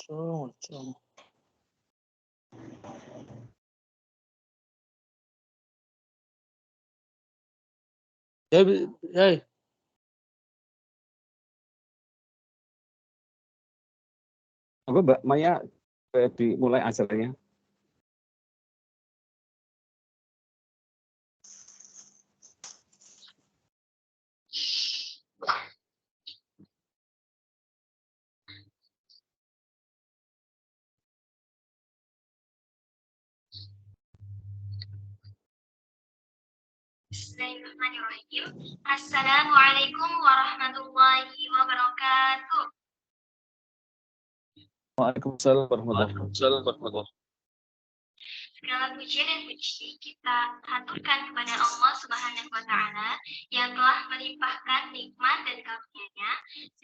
Assalamualaikum. Ya, Apa Mbak Maya dimulai acaranya? Bismillahirrahmanirrahim. Assalamualaikum warahmatullahi wabarakatuh. Waalaikumsalam warahmatullahi wabarakatuh. Segala puji dan puji kita haturkan kepada Allah Subhanahu wa Ta'ala yang telah melimpahkan nikmat dan karunia-Nya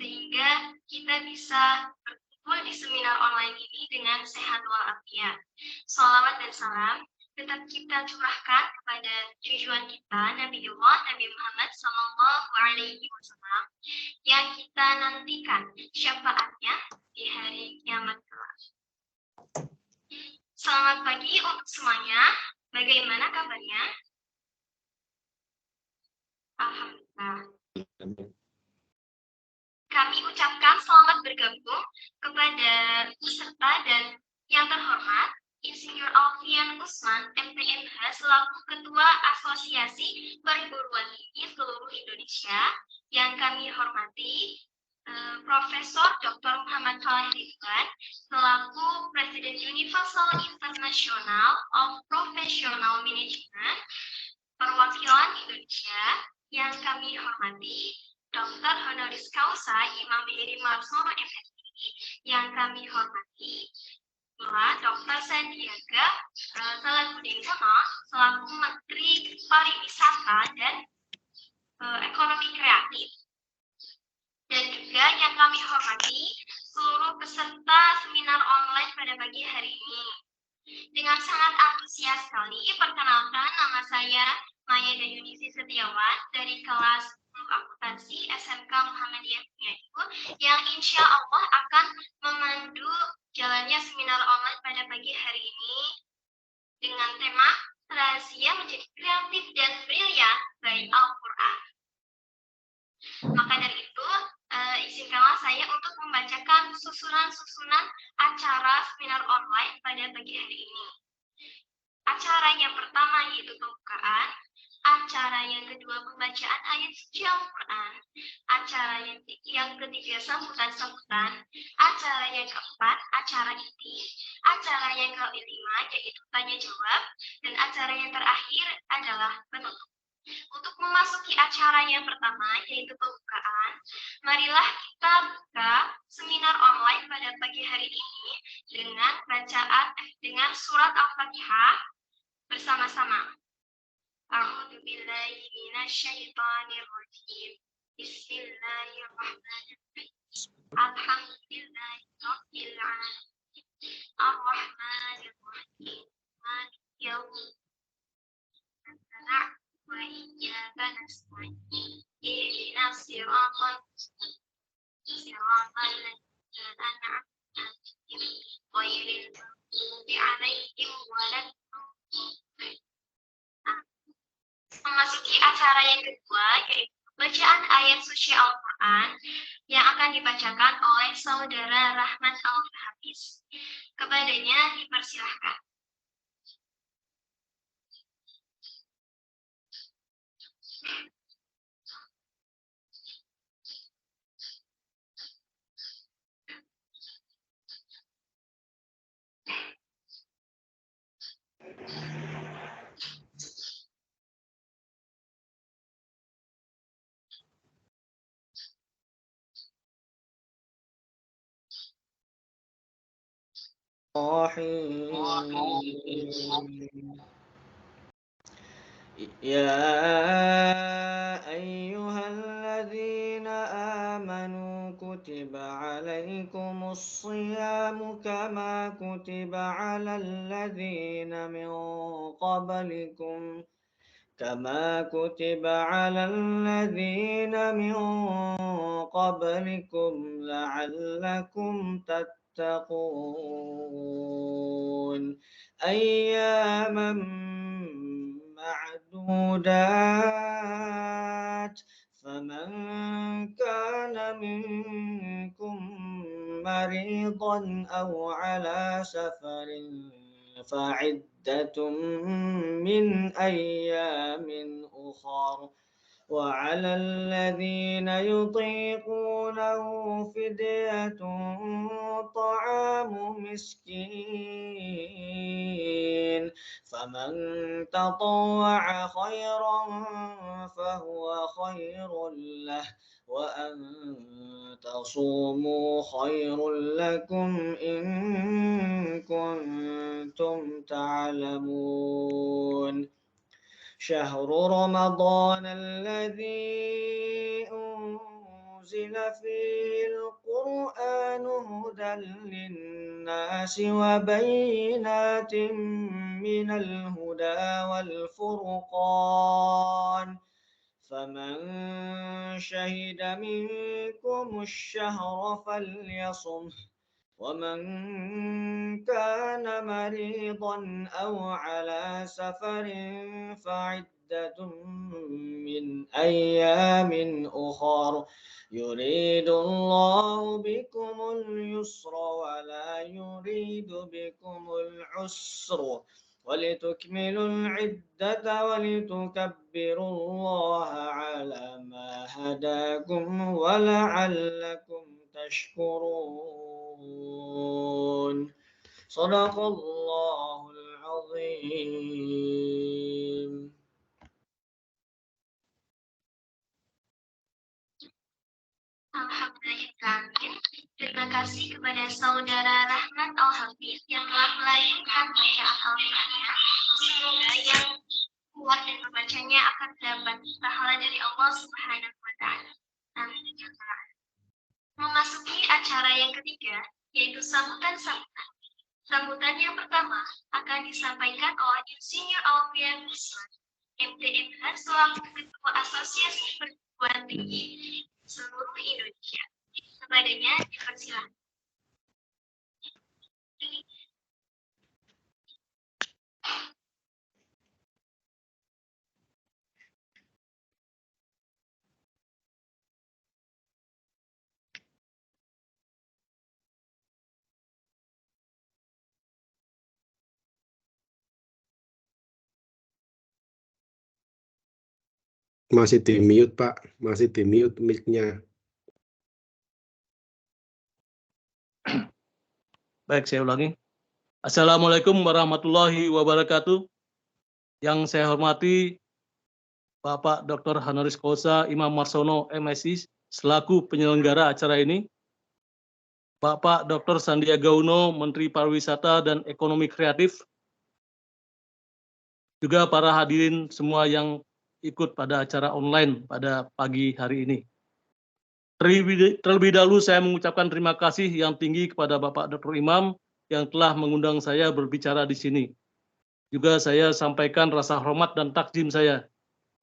sehingga kita bisa berkumpul di seminar online ini dengan sehat walafiat. Salawat dan salam tetap kita curahkan kepada tujuan kita Nabiullah Nabi Muhammad Sallallahu Alaihi Wasallam yang kita nantikan syafaatnya di hari kiamat kelak. Selamat pagi untuk semuanya. Bagaimana kabarnya? Alhamdulillah. Kami ucapkan selamat bergabung kepada peserta dan yang terhormat Insinyur Alfian Usman, MPMH, selaku Ketua Asosiasi Perguruan Tinggi Seluruh Indonesia, yang kami hormati Profesor Dr. Muhammad Faleh Ridwan, selaku Presiden Universal International of Professional Management, perwakilan Indonesia, yang kami hormati Dr. Honoris Causa Imam Bihri Marsono MSI, yang kami hormati pula Dr. Sandiaga Salahuddin Uno, selaku Menteri Pariwisata dan Ekonomi Kreatif, dan juga yang kami hormati seluruh peserta seminar online pada pagi hari ini. Dengan sangat antusias sekali, perkenalkan, nama saya Maya Dayunisi Setiawan dari kelas akuntansi SMK Muhammadiyah Bumiayu, yang insya Allah akan memandu jalannya seminar online pada pagi hari ini dengan tema rahasia menjadi kreatif dan brilian by Al-Quran. Maka dari itu, izinkanlah saya untuk membacakan susunan acara seminar online pada pagi hari ini. Acara yang pertama yaitu pembukaan, acara yang kedua pembacaan ayat suci Al-Quran, acara yang ketiga sambutan-sambutan, acara yang keempat acara inti, acara yang kelima yaitu tanya jawab, dan acara yang terakhir adalah penutup. Untuk memasuki acara yang pertama yaitu pembukaan, marilah kita buka seminar online pada pagi hari ini dengan bacaan dengan surat Al-Fatihah bersama-sama. A'udzu billahi minasyaitonir rajim. Bismillahirrahmanirrahim. Alhamdulillahirabbil alamin. Ar-Rahmanir Rahim. Maliki yaumiddin. Wa iyyaka nasta'in. Ihdinas siratal mustaqim. Siratal ladzina an'amta 'alaihim ghairil maghdubi 'alaihim waladdallin. Memasuki acara yang kedua yaitu bacaan ayat suci Al-Quran yang akan dibacakan oleh Saudara Rahmat Al-Hafiz. Kepadanya dipersilahkan. يا أيها الذين آمنوا كتب عليكم الصيام كما كتب على الذين من قبلكم لعلكم تتقون أياما معدودات فمن كان منكم مريضا أو على سفر فعدة من أيام أخر وعلى الذين يطيقونه فدية طعام مسكين فمن تطوع خيرا فهو خير له وأن تصوموا خير لكم إن كنتم تعلمون شهر رمضان الذي أنزل فيه القرآن هدى للناس وبينات من الهدى والفرقان فمن شهد منكم الشهر فليصمه ومن كان مريضا أو على سفر فعدة من أيام أخر يريد الله بكم اليسر ولا يريد بكم العسر ولتكملوا العدة ولتكبروا الله على ما هداكم ولعلكم تشكرون صدق الله العظيم. Alhamdulillah. Terima kasih kepada saudara Rahmat Al-Hafiz yang telah melayangkan bacaan Al-Qur'annya. Semoga yang kuat dan membacanya akan dapat pahala dari Allah Subhanahu wa Ta'ala. Amin. Memasuki acara yang ketiga, yaitu sambutan-sambutan. Sambutan yang pertama akan disampaikan oleh Insinyur Alfian Usman, MTMH selaku Ketua Asosiasi Perguruan Tinggi seluruh Indonesia. Kepadanya dipersilakan. Masih di mute, Pak. Masih di mute mic-nya. Baik, saya ulangi. Assalamualaikum warahmatullahi wabarakatuh. Yang saya hormati Bapak Dr. Honoris Causa Imam Marsono, MSI, selaku penyelenggara acara ini. Bapak Dr. Sandiaga Uno, Menteri Pariwisata dan Ekonomi Kreatif. Juga para hadirin semua yang ikut pada acara online pada pagi hari ini. Terlebih dahulu saya mengucapkan terima kasih yang tinggi kepada Bapak Dr. Imam yang telah mengundang saya berbicara di sini. Juga saya sampaikan rasa hormat dan takdim saya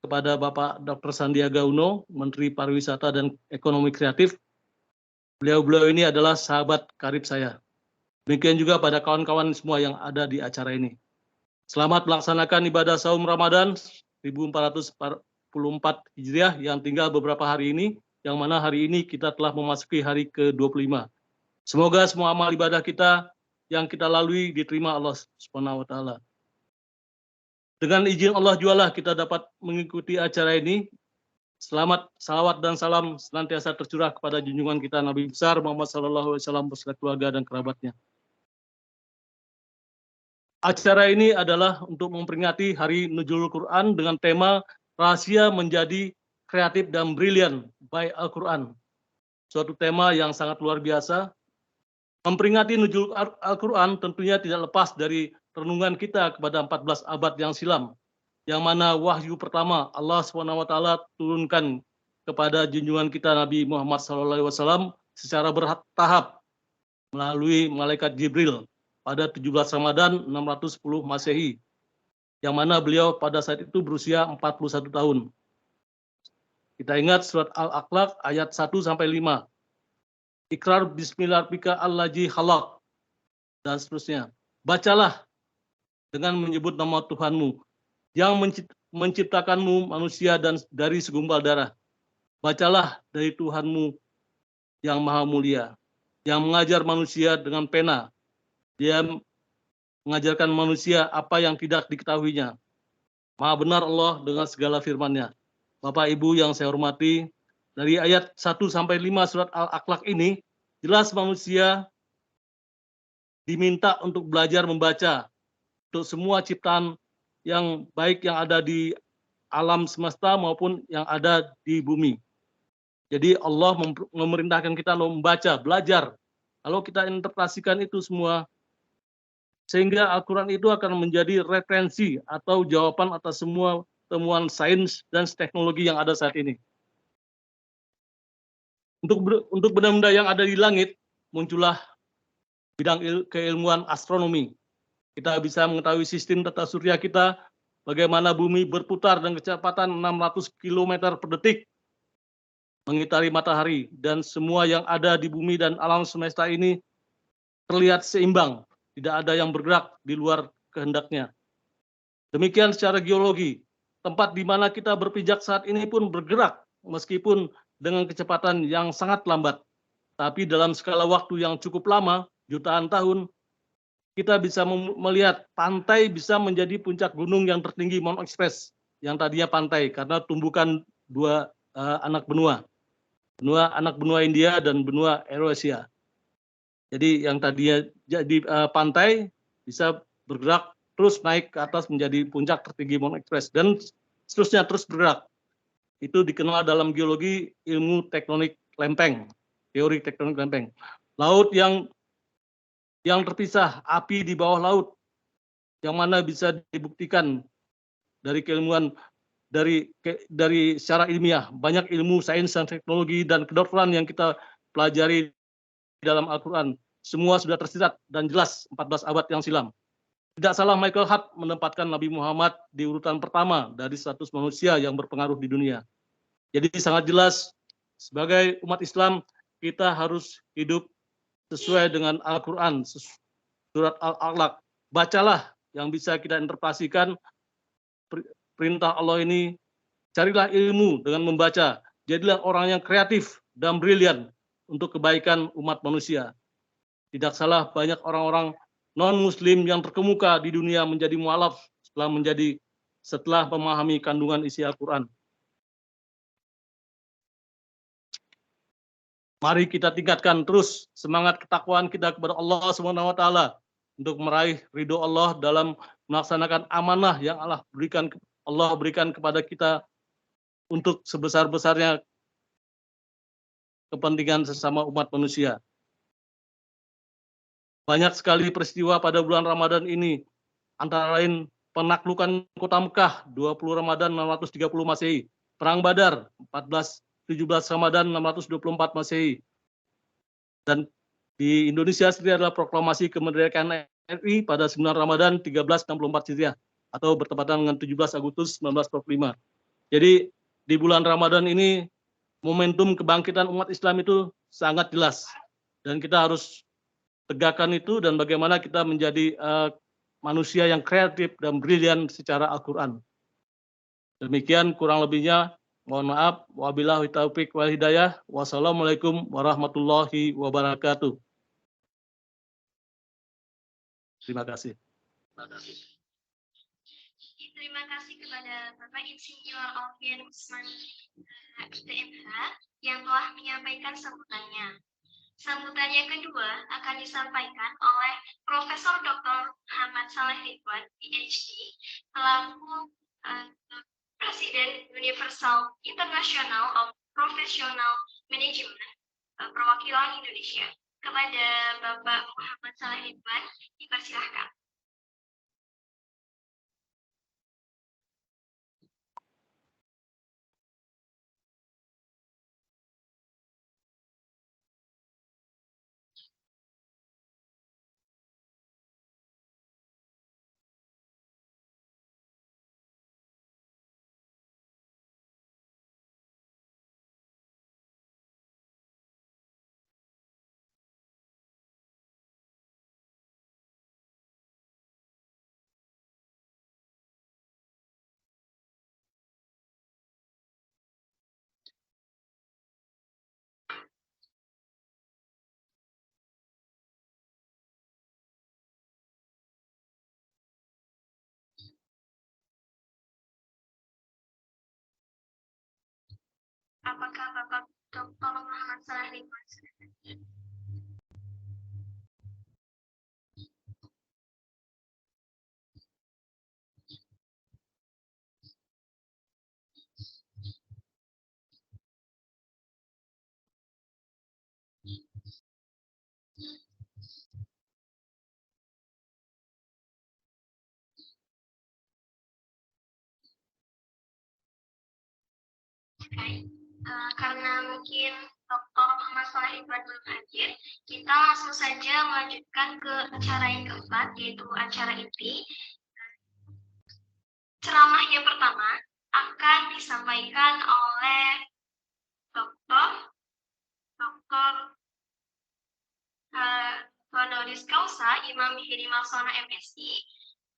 kepada Bapak Dr. Sandiaga Uno, Menteri Pariwisata dan Ekonomi Kreatif. Beliau-beliau ini adalah sahabat karib saya. Demikian juga pada kawan-kawan semua yang ada di acara ini. Selamat melaksanakan ibadah saum Ramadan 1444 Hijriah yang tinggal beberapa hari ini, yang mana hari ini kita telah memasuki hari ke-25. Semoga semua amal ibadah kita yang kita lalui diterima Allah Subhanahu wa Ta'ala. Dengan izin Allah jualah kita dapat mengikuti acara ini. Selamat, salawat dan salam senantiasa tercurah kepada junjungan kita Nabi besar Muhammad SAW beserta keluarga dan kerabatnya. Acara ini adalah untuk memperingati Hari Nuzulul Quran dengan tema Rahasia Menjadi Kreatif dan Brilian by Al-Quran. Suatu tema yang sangat luar biasa. Memperingati Nuzul Al-Quran tentunya tidak lepas dari renungan kita kepada 14 abad yang silam, yang mana wahyu pertama Allah SWT turunkan kepada junjungan kita Nabi Muhammad SAW secara bertahap melalui malaikat Jibril pada 17 Ramadan 610 Masehi, yang mana beliau pada saat itu berusia 41 tahun. Kita ingat surat Al-Aqlaq ayat 1-5. Ikrar bismillah bika allazi khalaq, dan seterusnya. Bacalah dengan menyebut nama Tuhanmu yang menciptakanmu manusia dan dari segumpal darah. Bacalah dari Tuhanmu yang maha mulia, yang mengajar manusia dengan pena. Dia mengajarkan manusia apa yang tidak diketahuinya. Maha benar Allah dengan segala firman-Nya. Bapak Ibu yang saya hormati, dari ayat 1 sampai 5 surat Al-Akhlaq ini, jelas manusia diminta untuk belajar membaca untuk semua ciptaan yang baik yang ada di alam semesta maupun yang ada di bumi. Jadi Allah memerintahkan kita untuk membaca, belajar. Kalau kita interpretasikan itu semua, sehingga Al-Quran itu akan menjadi referensi atau jawaban atas semua temuan sains dan teknologi yang ada saat ini. Untuk benda-benda yang ada di langit, muncullah bidang keilmuan astronomi. Kita bisa mengetahui sistem tata surya kita, bagaimana bumi berputar dengan kecepatan 600 km per detik, mengitari matahari, dan semua yang ada di bumi dan alam semesta ini terlihat seimbang, tidak ada yang bergerak di luar kehendaknya. Demikian secara geologi, tempat di mana kita berpijak saat ini pun bergerak, meskipun dengan kecepatan yang sangat lambat. Tapi dalam skala waktu yang cukup lama, jutaan tahun, kita bisa melihat pantai bisa menjadi puncak gunung yang tertinggi Mount Express, yang tadinya pantai, karena tumbukan dua anak benua India dan benua Eurasia. Jadi yang tadinya jadi pantai bisa bergerak terus naik ke atas menjadi puncak tertinggi Mount Express dan seterusnya terus bergerak. Itu dikenal dalam geologi ilmu tektonik lempeng, teori tektonik lempeng. Laut yang terpisah, api di bawah laut, yang mana bisa dibuktikan dari keilmuan dari secara ilmiah. Banyak ilmu sains dan teknologi dan kedokteran yang kita pelajari dalam Al-Quran. Semua sudah tersirat dan jelas 14 abad yang silam. Tidak salah Michael Hart menempatkan Nabi Muhammad di urutan pertama dari 100 manusia yang berpengaruh di dunia. Jadi sangat jelas sebagai umat Islam kita harus hidup sesuai dengan Al-Quran, surat Al-Akhlaq. Bacalah yang bisa kita interpretasikan perintah Allah ini, carilah ilmu dengan membaca. Jadilah orang yang kreatif dan brilian untuk kebaikan umat manusia. Tidak salah banyak orang-orang non-muslim yang terkemuka di dunia menjadi mualaf setelah memahami kandungan isi Al-Quran. Mari kita tingkatkan terus semangat ketakwaan kita kepada Allah SWT untuk meraih ridho Allah dalam melaksanakan amanah yang Allah berikan kepada kita untuk sebesar-besarnya kepentingan sesama umat manusia. Banyak sekali peristiwa pada bulan Ramadan ini, antara lain penaklukan kota Mekah 20 Ramadan 630 Masehi, Perang Badar 17 Ramadan 624 Masehi. Dan di Indonesia sendiri adalah proklamasi kemerdekaan RI pada 9 Ramadan 1364 Hijriah atau bertepatan dengan 17 Agustus 1945. Jadi di bulan Ramadan ini momentum kebangkitan umat Islam itu sangat jelas dan kita harus tegakkan itu dan bagaimana kita menjadi manusia yang kreatif dan brilian secara Al-Quran. Demikian kurang lebihnya. Mohon maaf. Wabillahi taufiq wal hidayah. Wassalamualaikum warahmatullahi wabarakatuh. Terima kasih. Terima kasih kepada Bapak Insinyur Alfian Usman MTMH yang telah menyampaikan sambutannya. Sambutan yang kedua akan disampaikan oleh Profesor Dr. Muhammad Saleh Ridwan, PhD, selaku Presiden Universal International of Professional Management perwakilan Indonesia. Kepada Bapak Muhammad Saleh Ridwan, dipersilahkan. apakah Bapak Dr. Muhammad Saleh Ridwan sudah hadir? Baik, karena mungkin Dr. Muhammad Saleh Ridwan belum hadir, kita langsung saja melanjutkan ke acara yang keempat, yaitu acara inti. Ceramah yang pertama akan disampaikan oleh Dr. Honoris Causa Imam Mihri Malsona MSI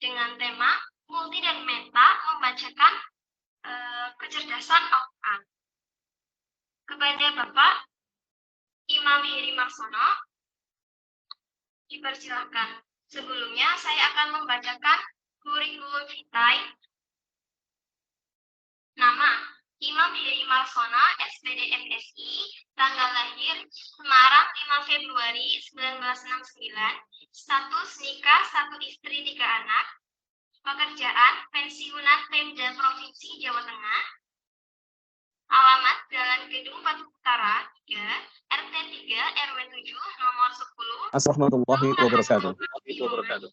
dengan tema Multi dan Meta membacakan kecerdasan Al-Quran. Kepada Bapak Imam Mihri Malsona dipersilahkan. Sebelumnya saya akan membacakan kurikulum vitae. Nama Imam Heri Malsona, SPD MSI, tanggal lahir Semarang 5 Februari 1969, status nikah 1 istri 3 anak, pekerjaan pensiunan Pemda Provinsi Jawa Tengah, alamat Jalan Gedung Batu Utara 3, RT 3 RW 7 nomor 10. Assalamualaikum warahmatullahi wabarakatuh.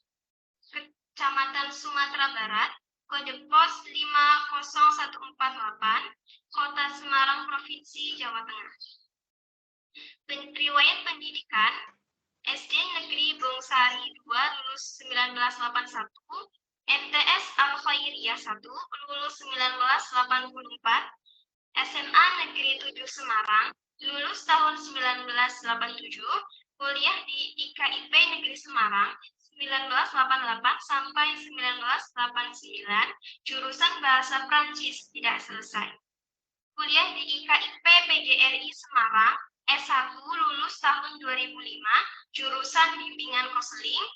Kecamatan Sumatera Barat, kode pos 50148, Kota Semarang, Provinsi Jawa Tengah. Riwayat pendidikan, SD Negeri Bongsari 2 lulus 1981, MTS Al-Khairiyah 1 lulus 1984, SMA Negeri 7 Semarang lulus tahun 1987, kuliah di IKIP Negeri Semarang 1988 sampai 1989, jurusan Bahasa Prancis tidak selesai. Kuliah di IKIP PGRI Semarang, S1 lulus tahun 2005, jurusan Bimbingan Konseling.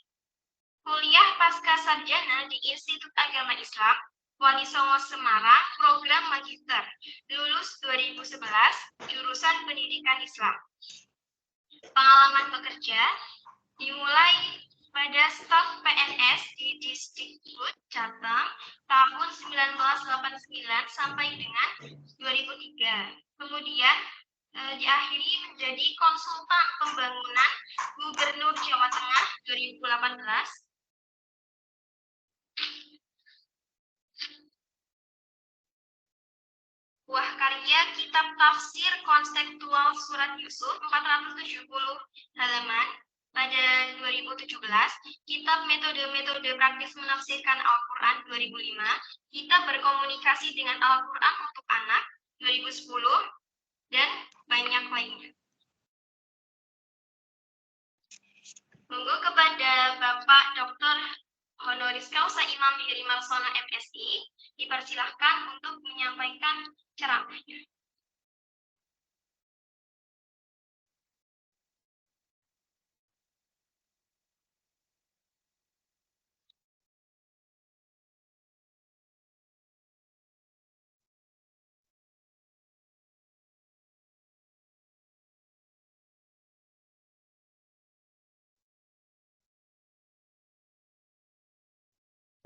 Kuliah pasca sarjana di Institut Agama Islam, Wali Songo Semarang, program Magister, lulus 2011, jurusan Pendidikan Islam. Pengalaman bekerja dimulai pada staf PNS di Distrik Jateng tahun 1989 sampai dengan 2003. Kemudian diakhiri menjadi konsultan pembangunan Gubernur Jawa Tengah 2018. Buah karya kitab tafsir konseptual surat Yusuf 470 halaman pada 2017, kitab metode-metode praktis menafsirkan Al-Quran 2005, kitab berkomunikasi dengan Al-Quran untuk anak 2010, dan banyak lainnya. Monggo kepada Bapak Dr. Honoris Causa Imam Mihri Malsona MSI dipersilahkan untuk menyampaikan ceramahnya.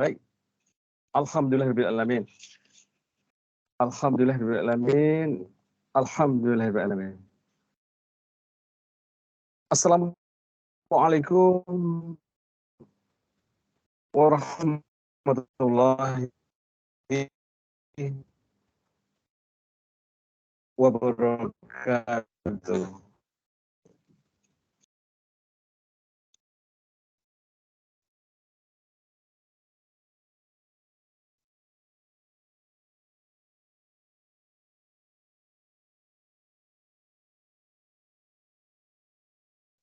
Baik. Alhamdulillahirrahmanirrahim. Alhamdulillahirrahmanirrahim. Alhamdulillahirrahmanirrahim. Assalamualaikum warahmatullahi wabarakatuh.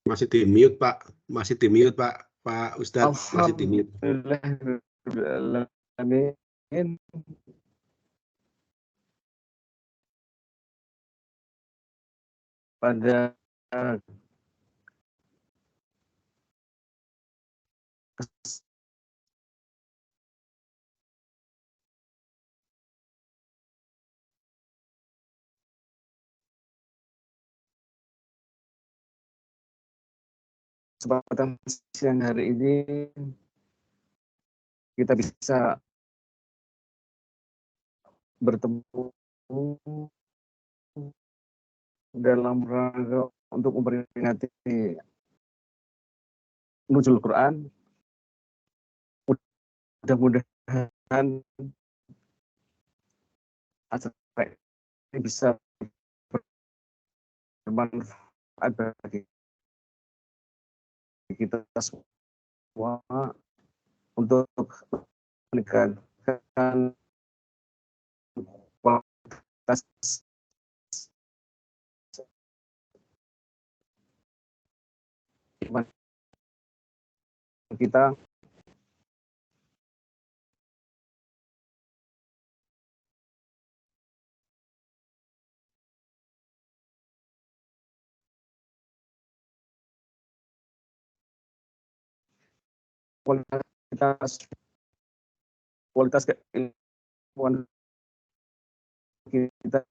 Masih di mute, Pak. Masih di mute, Pak. Pak Ustadz, masih di mute. Alhamdulillahirrahmanirrahim. Pada kesempatan siang hari ini kita bisa bertemu dalam rangka untuk memperingati Nuzul Quran. Mudah-mudahan acara ini bisa bermanfaat bagi kita semua untuk meningkatkan kualitas iman kita. Kualitas keilmuan kita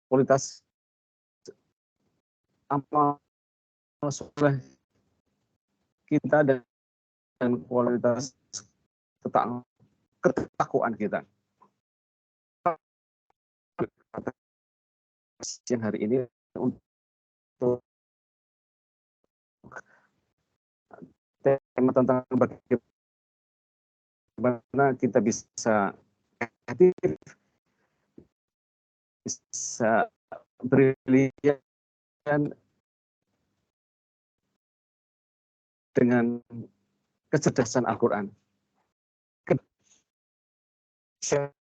kualitas amal soleh kita dan kualitas ketakwaan kita. Siang hari ini untuk tema tentang bagaimana kita bisa aktif, bisa brilian dengan kecerdasan Al-Quran. Jadi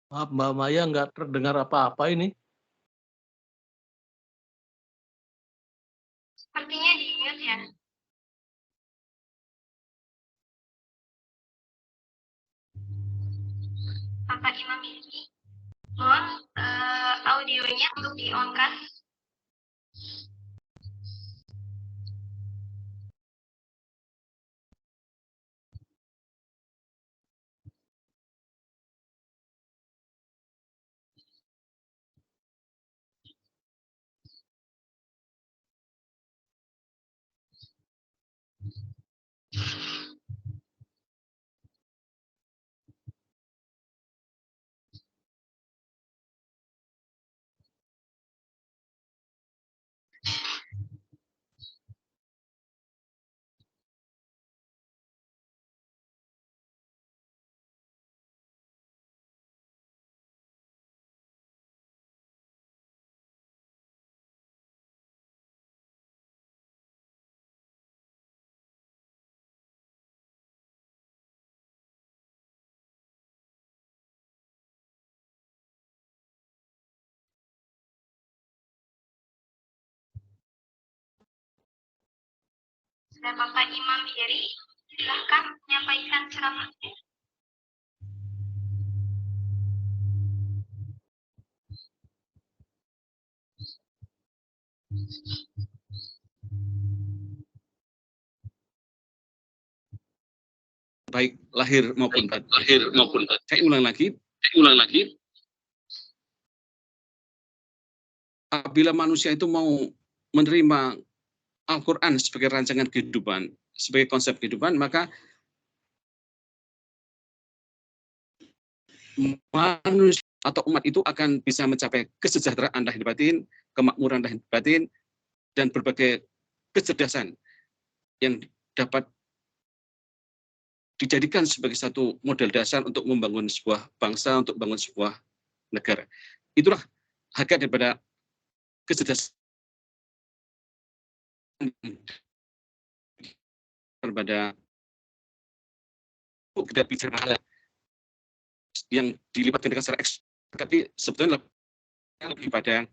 Maaf Mbak Maya, nggak terdengar apa-apa ini. Sepertinya di mute ya. Bapak Imam ini, mohon audionya untuk di-on-kan. Dan Bapak Imam Heri, silahkan menyampaikan ceramahnya. Baik lahir maupun batin. Saya ulang lagi. Apabila manusia itu mau menerima Al-Quran sebagai rancangan kehidupan, sebagai konsep kehidupan, maka manusia atau umat itu akan bisa mencapai kesejahteraan lahir batin, kemakmuran lahir batin, dan berbagai kecerdasan yang dapat dijadikan sebagai satu modal dasar untuk membangun sebuah bangsa, untuk membangun sebuah negara. Itulah hakikat daripada kecerdasan daripada kita bicara yang dilibatkan dengan secara ekstrim, tapi sebetulnya lebih pada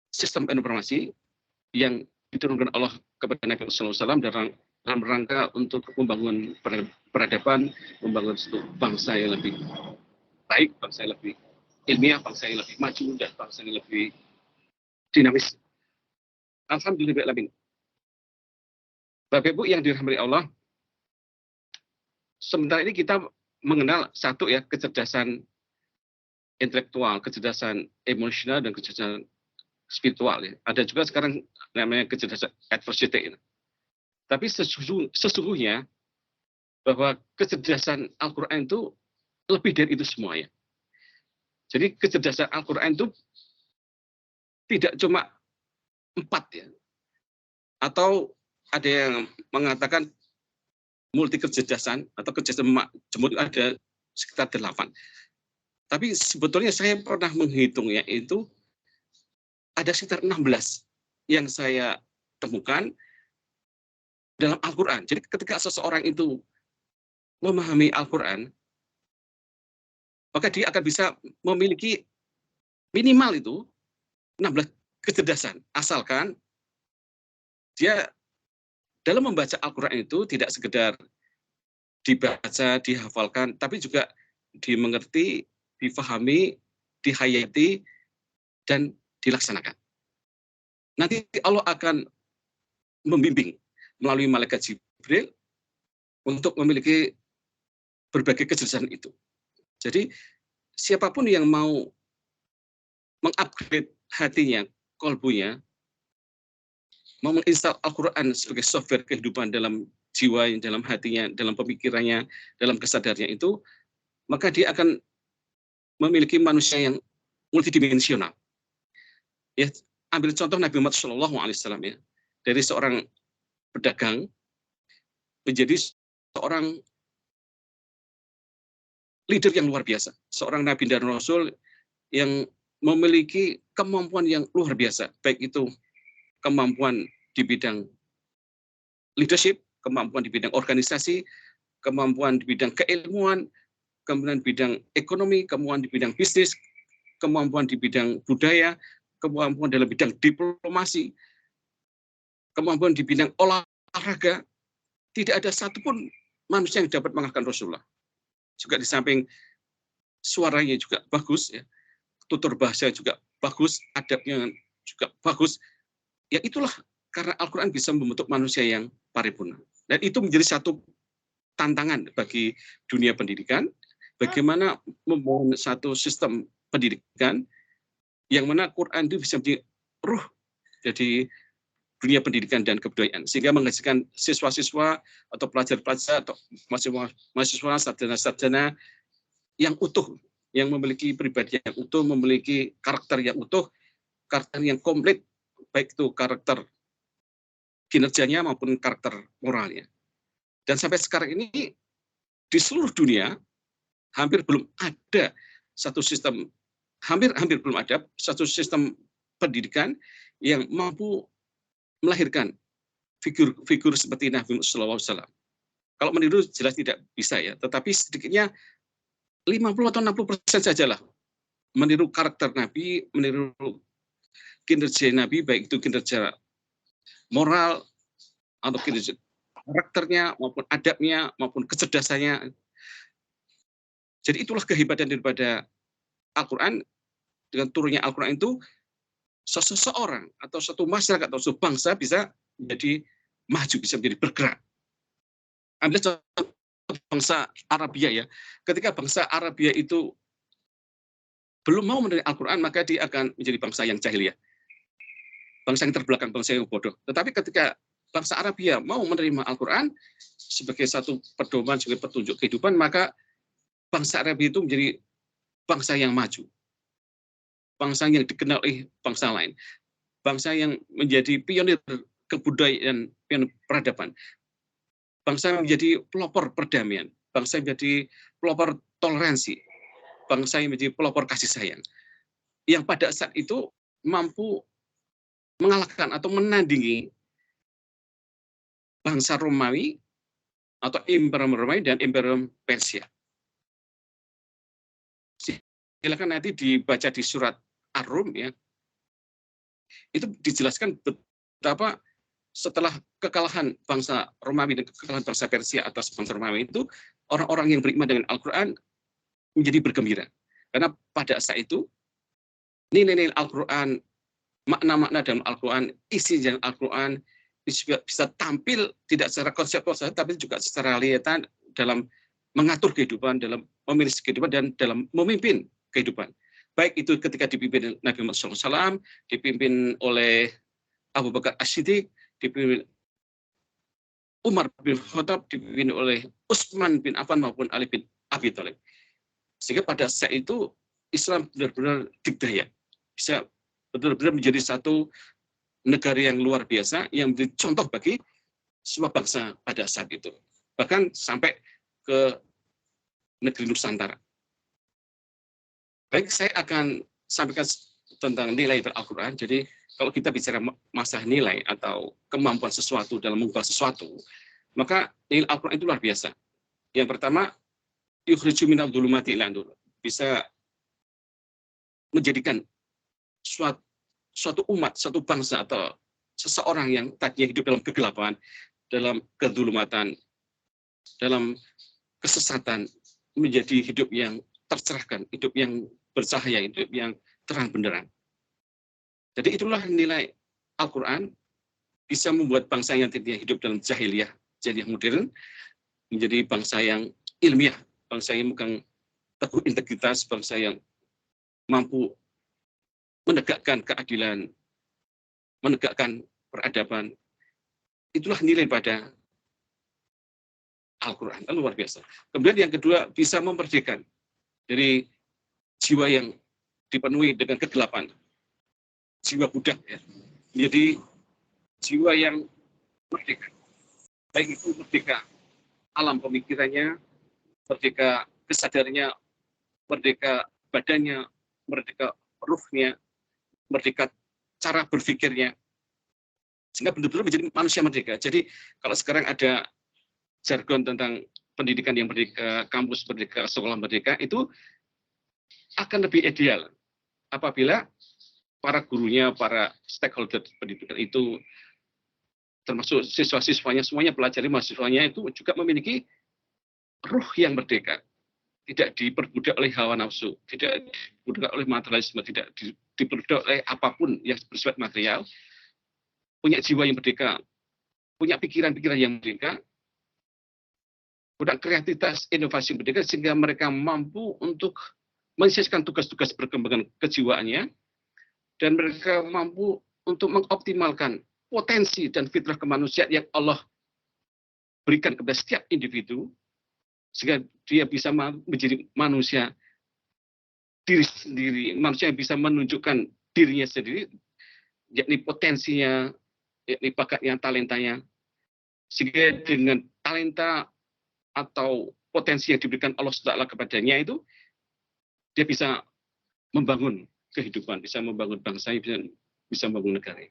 sistem informasi yang diturunkan Allah kepada Nabi SAW dalam rangka untuk membangun peradaban, membangun suatu bangsa yang lebih baik, bangsa yang lebih ilmiah, bangsa yang lebih maju, dan bangsa yang lebih dinamis. Alhamdulillah. Bapak Ibu yang dirahmati Allah, sementara ini kita mengenal satu ya, kecerdasan intelektual, kecerdasan emosional, dan kecerdasan spiritual. Ya. Ada juga sekarang namanya kecerdasan adversity. Tapi sesungguhnya bahwa kecerdasan Al-Quran itu lebih dari itu semua ya. Jadi kecerdasan Al-Quran itu tidak cuma 4 ya. Atau ada yang mengatakan multi kecerdasan atau kecerdasan jemur ada sekitar 8. Tapi sebetulnya saya pernah menghitungnya itu ada sekitar 16 yang saya temukan dalam Al-Quran. Jadi ketika seseorang itu memahami Al-Quran, maka dia akan bisa memiliki minimal itu 16 kecerdasan. Asalkan dia dalam membaca Al-Quran itu tidak sekedar dibaca, dihafalkan, tapi juga dimengerti, difahami, dihayati, dan dilaksanakan. Nanti Allah akan membimbing melalui malaikat Jibril untuk memiliki berbagai kecerdasan itu. Jadi siapapun yang mau mengupgrade hatinya, kolbunya, mau menginstal Al-Quran sebagai software kehidupan dalam jiwa, dalam hatinya, dalam pemikirannya, dalam kesadarannya itu, maka dia akan memiliki manusia yang multidimensional. Ya, ambil contoh Nabi Muhammad SAW ya, dari seorang pedagang menjadi seorang leader yang luar biasa, seorang nabi dan rasul yang memiliki kemampuan yang luar biasa, baik itu kemampuan di bidang leadership, kemampuan di bidang organisasi, kemampuan di bidang keilmuan, kemudian di bidang ekonomi, kemampuan di bidang bisnis, kemampuan di bidang budaya, kemampuan dalam bidang diplomasi, kemampuan di bidang olahraga. Tidak ada satupun manusia yang dapat mengalahkan Rasulullah. Juga di samping suaranya juga bagus, ya, tutur bahasa juga bagus, adabnya juga bagus. Ya itulah karena Al-Quran bisa membentuk manusia yang paripurna. Dan itu menjadi satu tantangan bagi dunia pendidikan, bagaimana membangun satu sistem pendidikan yang mana Quran itu bisa menjadi ruh jadi dunia pendidikan dan kebudayaan, sehingga menghasilkan siswa-siswa atau pelajar-pelajar atau mahasiswa, sarjana-sarjana yang utuh, yang memiliki pribadi yang utuh, memiliki karakter yang utuh, karakter yang komplit, baik itu karakter kinerjanya maupun karakter moralnya. Dan sampai sekarang ini di seluruh dunia hampir belum ada satu sistem, hampir belum ada satu sistem pendidikan yang mampu melahirkan figur seperti Nabi Muhammad SAW. Kalau meniru jelas tidak bisa ya, tetapi sedikitnya 50 atau 60% sajalah meniru karakter Nabi, meniru kinerja Nabi, baik itu kinerja moral, atau karakternya maupun adabnya maupun kecerdasannya. Jadi itulah kehebatan daripada Al-Quran. Dengan turunnya Al-Quran itu seseorang atau satu masyarakat atau suatu bangsa bisa menjadi maju, bisa menjadi bergerak. Ambil contoh bangsa Arabia ya. Ketika bangsa Arabia itu belum mau menerima Al-Quran, maka dia akan menjadi bangsa yang jahiliyah. Bangsa yang terbelakang, bangsa yang bodoh. Tetapi ketika bangsa Arabia mau menerima Al-Quran sebagai satu pedoman, sebagai petunjuk kehidupan, maka bangsa Arabia itu menjadi bangsa yang maju. Bangsa yang dikenal oleh bangsa lain. Bangsa yang menjadi pionir kebudayaan, pionir peradaban. Bangsa yang menjadi pelopor perdamaian. Bangsa yang menjadi pelopor toleransi. Bangsa yang menjadi pelopor kasih sayang. Yang pada saat itu mampu mengalahkan atau menandingi bangsa Romawi atau Imperium Romawi dan Imperium Persia. Silakan nanti dibaca di surat Ar-Rum ya. Itu dijelaskan betapa setelah kekalahan bangsa Romawi dan kekalahan bangsa Persia atas bangsa Romawi itu, orang-orang yang beriman dengan Al-Quran menjadi bergembira. Karena pada saat itu nilai-nilai Al-Quran, makna-makna dalam Al-Quran, isi dalam Al-Quran bisa tampil tidak secara konsep-konsep, tapi juga secara realita dalam mengatur kehidupan, dalam memilih kehidupan, dan dalam memimpin kehidupan. Baik itu ketika dipimpin Nabi Muhammad SAW, dipimpin oleh Abu Bakar As-Siddiq, dipimpin Umar bin Khattab, dipimpin oleh Utsman bin Affan maupun Ali bin Abi Thalib. Sehingga pada saat itu Islam benar-benar dikdaya, bisa benar-benar menjadi satu negara yang luar biasa, yang menjadi contoh bagi semua bangsa pada saat itu. Bahkan sampai ke negeri Nusantara. Baik, saya akan sampaikan tentang nilai Al-Quran. Jadi kalau kita bicara masalah nilai atau kemampuan sesuatu dalam mengubah sesuatu, maka nilai Al-Quran itu luar biasa. Yang pertama, yukhriju minadh dhulumati ila nur, bisa menjadikan suatu umat, suatu bangsa atau seseorang yang tadinya hidup dalam kegelapan, dalam kedulumatan, dalam kesesatan, menjadi hidup yang tercerahkan, hidup yang bercahaya, hidup yang terang benderang. Jadi itulah nilai Al-Quran, bisa membuat bangsa yang tadinya hidup dalam jahiliyah, jadi modern, menjadi bangsa yang ilmiah, bangsa yang memegang teguh integritas, bangsa yang mampu menegakkan keadilan, menegakkan peradaban. Itulah nilai pada Al-Quran, luar biasa. Kemudian yang kedua, bisa memerdekakan dari jiwa yang dipenuhi dengan kegelapan, jiwa budak, ya. Jadi jiwa yang merdeka, baik itu merdeka alam pemikirannya, merdeka kesadarannya, merdeka badannya, merdeka ruhnya, merdeka cara berpikirnya, sehingga benar-benar menjadi manusia merdeka. Jadi kalau sekarang ada jargon tentang pendidikan yang merdeka, kampus merdeka, sekolah merdeka, itu akan lebih ideal apabila para gurunya, para stakeholder pendidikan itu, termasuk siswa-siswanya, semuanya pelajari mahasiswanya itu juga memiliki ruh yang merdeka, tidak diperbudak oleh hawa nafsu, tidak diperbudak oleh materialisme, tidak diperbudak oleh apapun yang bersifat material, punya jiwa yang merdeka, punya pikiran-pikiran yang merdeka, punya kreativitas, inovasi yang merdeka, sehingga mereka mampu untuk menyelesaikan tugas-tugas perkembangan kejiwaannya, dan mereka mampu untuk mengoptimalkan potensi dan fitrah kemanusiaan yang Allah berikan kepada setiap individu, sehingga dia bisa menjadi manusia diri sendiri, manusia yang bisa menunjukkan dirinya sendiri, yakni potensinya, yakni bakatnya, talentanya, sehingga dengan talenta atau potensi yang diberikan Allah SWT kepadanya itu, dia bisa membangun kehidupan, bisa membangun bangsa, bisa membangun negara.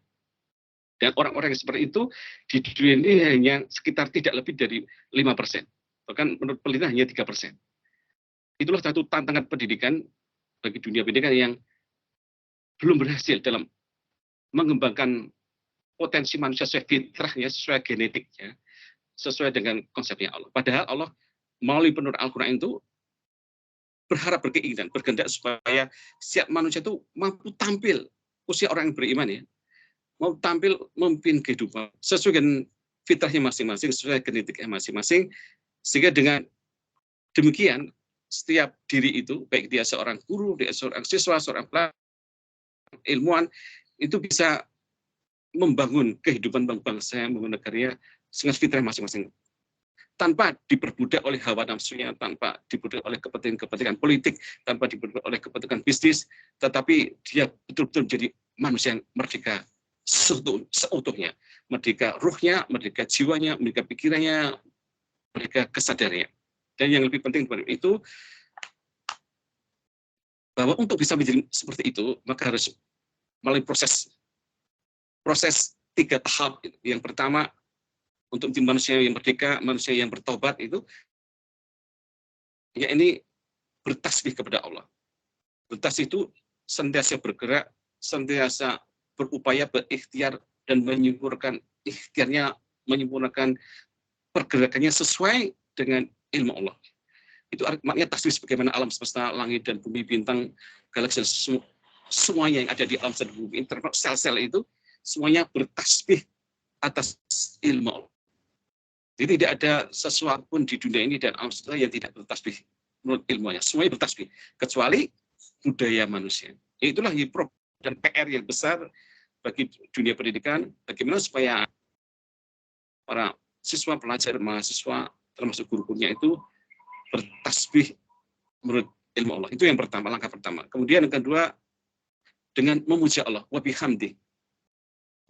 Dan orang-orang yang seperti itu di dunia ini hanya sekitar tidak lebih dari 5%. Bahkan menurut penelitian hanya 3%. Itulah satu tantangan pendidikan bagi dunia pendidikan yang belum berhasil dalam mengembangkan potensi manusia sesuai fitrahnya, sesuai genetiknya, sesuai dengan konsepnya Allah. Padahal Allah melalui penurut Al-Quran itu berharap, berkeinginan, berkehendak supaya setiap manusia itu mampu tampil, usia orang yang beriman ya, mau tampil memimpin kehidupan sesuai dengan fitrahnya masing-masing, sesuai genetiknya masing-masing, sehingga dengan demikian setiap diri itu, baik dia seorang guru, dia seorang siswa, seorang pelajar, ilmuwan, itu bisa membangun kehidupan bangsa, membangun negaranya dengan fitrah masing-masing, tanpa diperbudak oleh hawa nafsunya, tanpa diperbudak oleh kepentingan politik, tanpa diperbudak oleh kepentingan bisnis, tetapi dia betul-betul menjadi manusia yang merdeka seutuhnya, merdeka ruhnya, merdeka jiwanya, merdeka pikirannya, merdeka kesadarannya. Dan yang lebih penting dari itu, bahwa untuk bisa menjadi seperti itu, maka harus melalui proses 3 tahap. Yang pertama, untuk menjadi manusia yang merdeka, manusia yang bertobat itu, ya ini bertasbih kepada Allah. Bertasbih itu senantiasa bergerak, senantiasa berupaya, berikhtiar, dan menyempurnakan ikhtiarnya, menyempurnakan pergerakannya sesuai dengan ilmu Allah. Itu maknanya tasbih sebagaimana alam semesta, langit dan bumi, bintang, galaksi, semuanya yang ada di alam semesta bumi, termasuk sel-sel itu, semuanya bertasbih atas ilmu Allah. Jadi tidak ada sesuatu pun di dunia ini dan alam semesta yang tidak bertasbih menurut ilmunya. Semuanya bertasbih, kecuali budaya manusia. Itulah dan PR yang besar bagi dunia pendidikan, bagaimana supaya para siswa, pelajar, mahasiswa, termasuk guru-gurunya itu bertasbih menurut ilmu Allah. Itu yang pertama, langkah pertama. Kemudian yang kedua, dengan memuja Allah, wa bihamdi.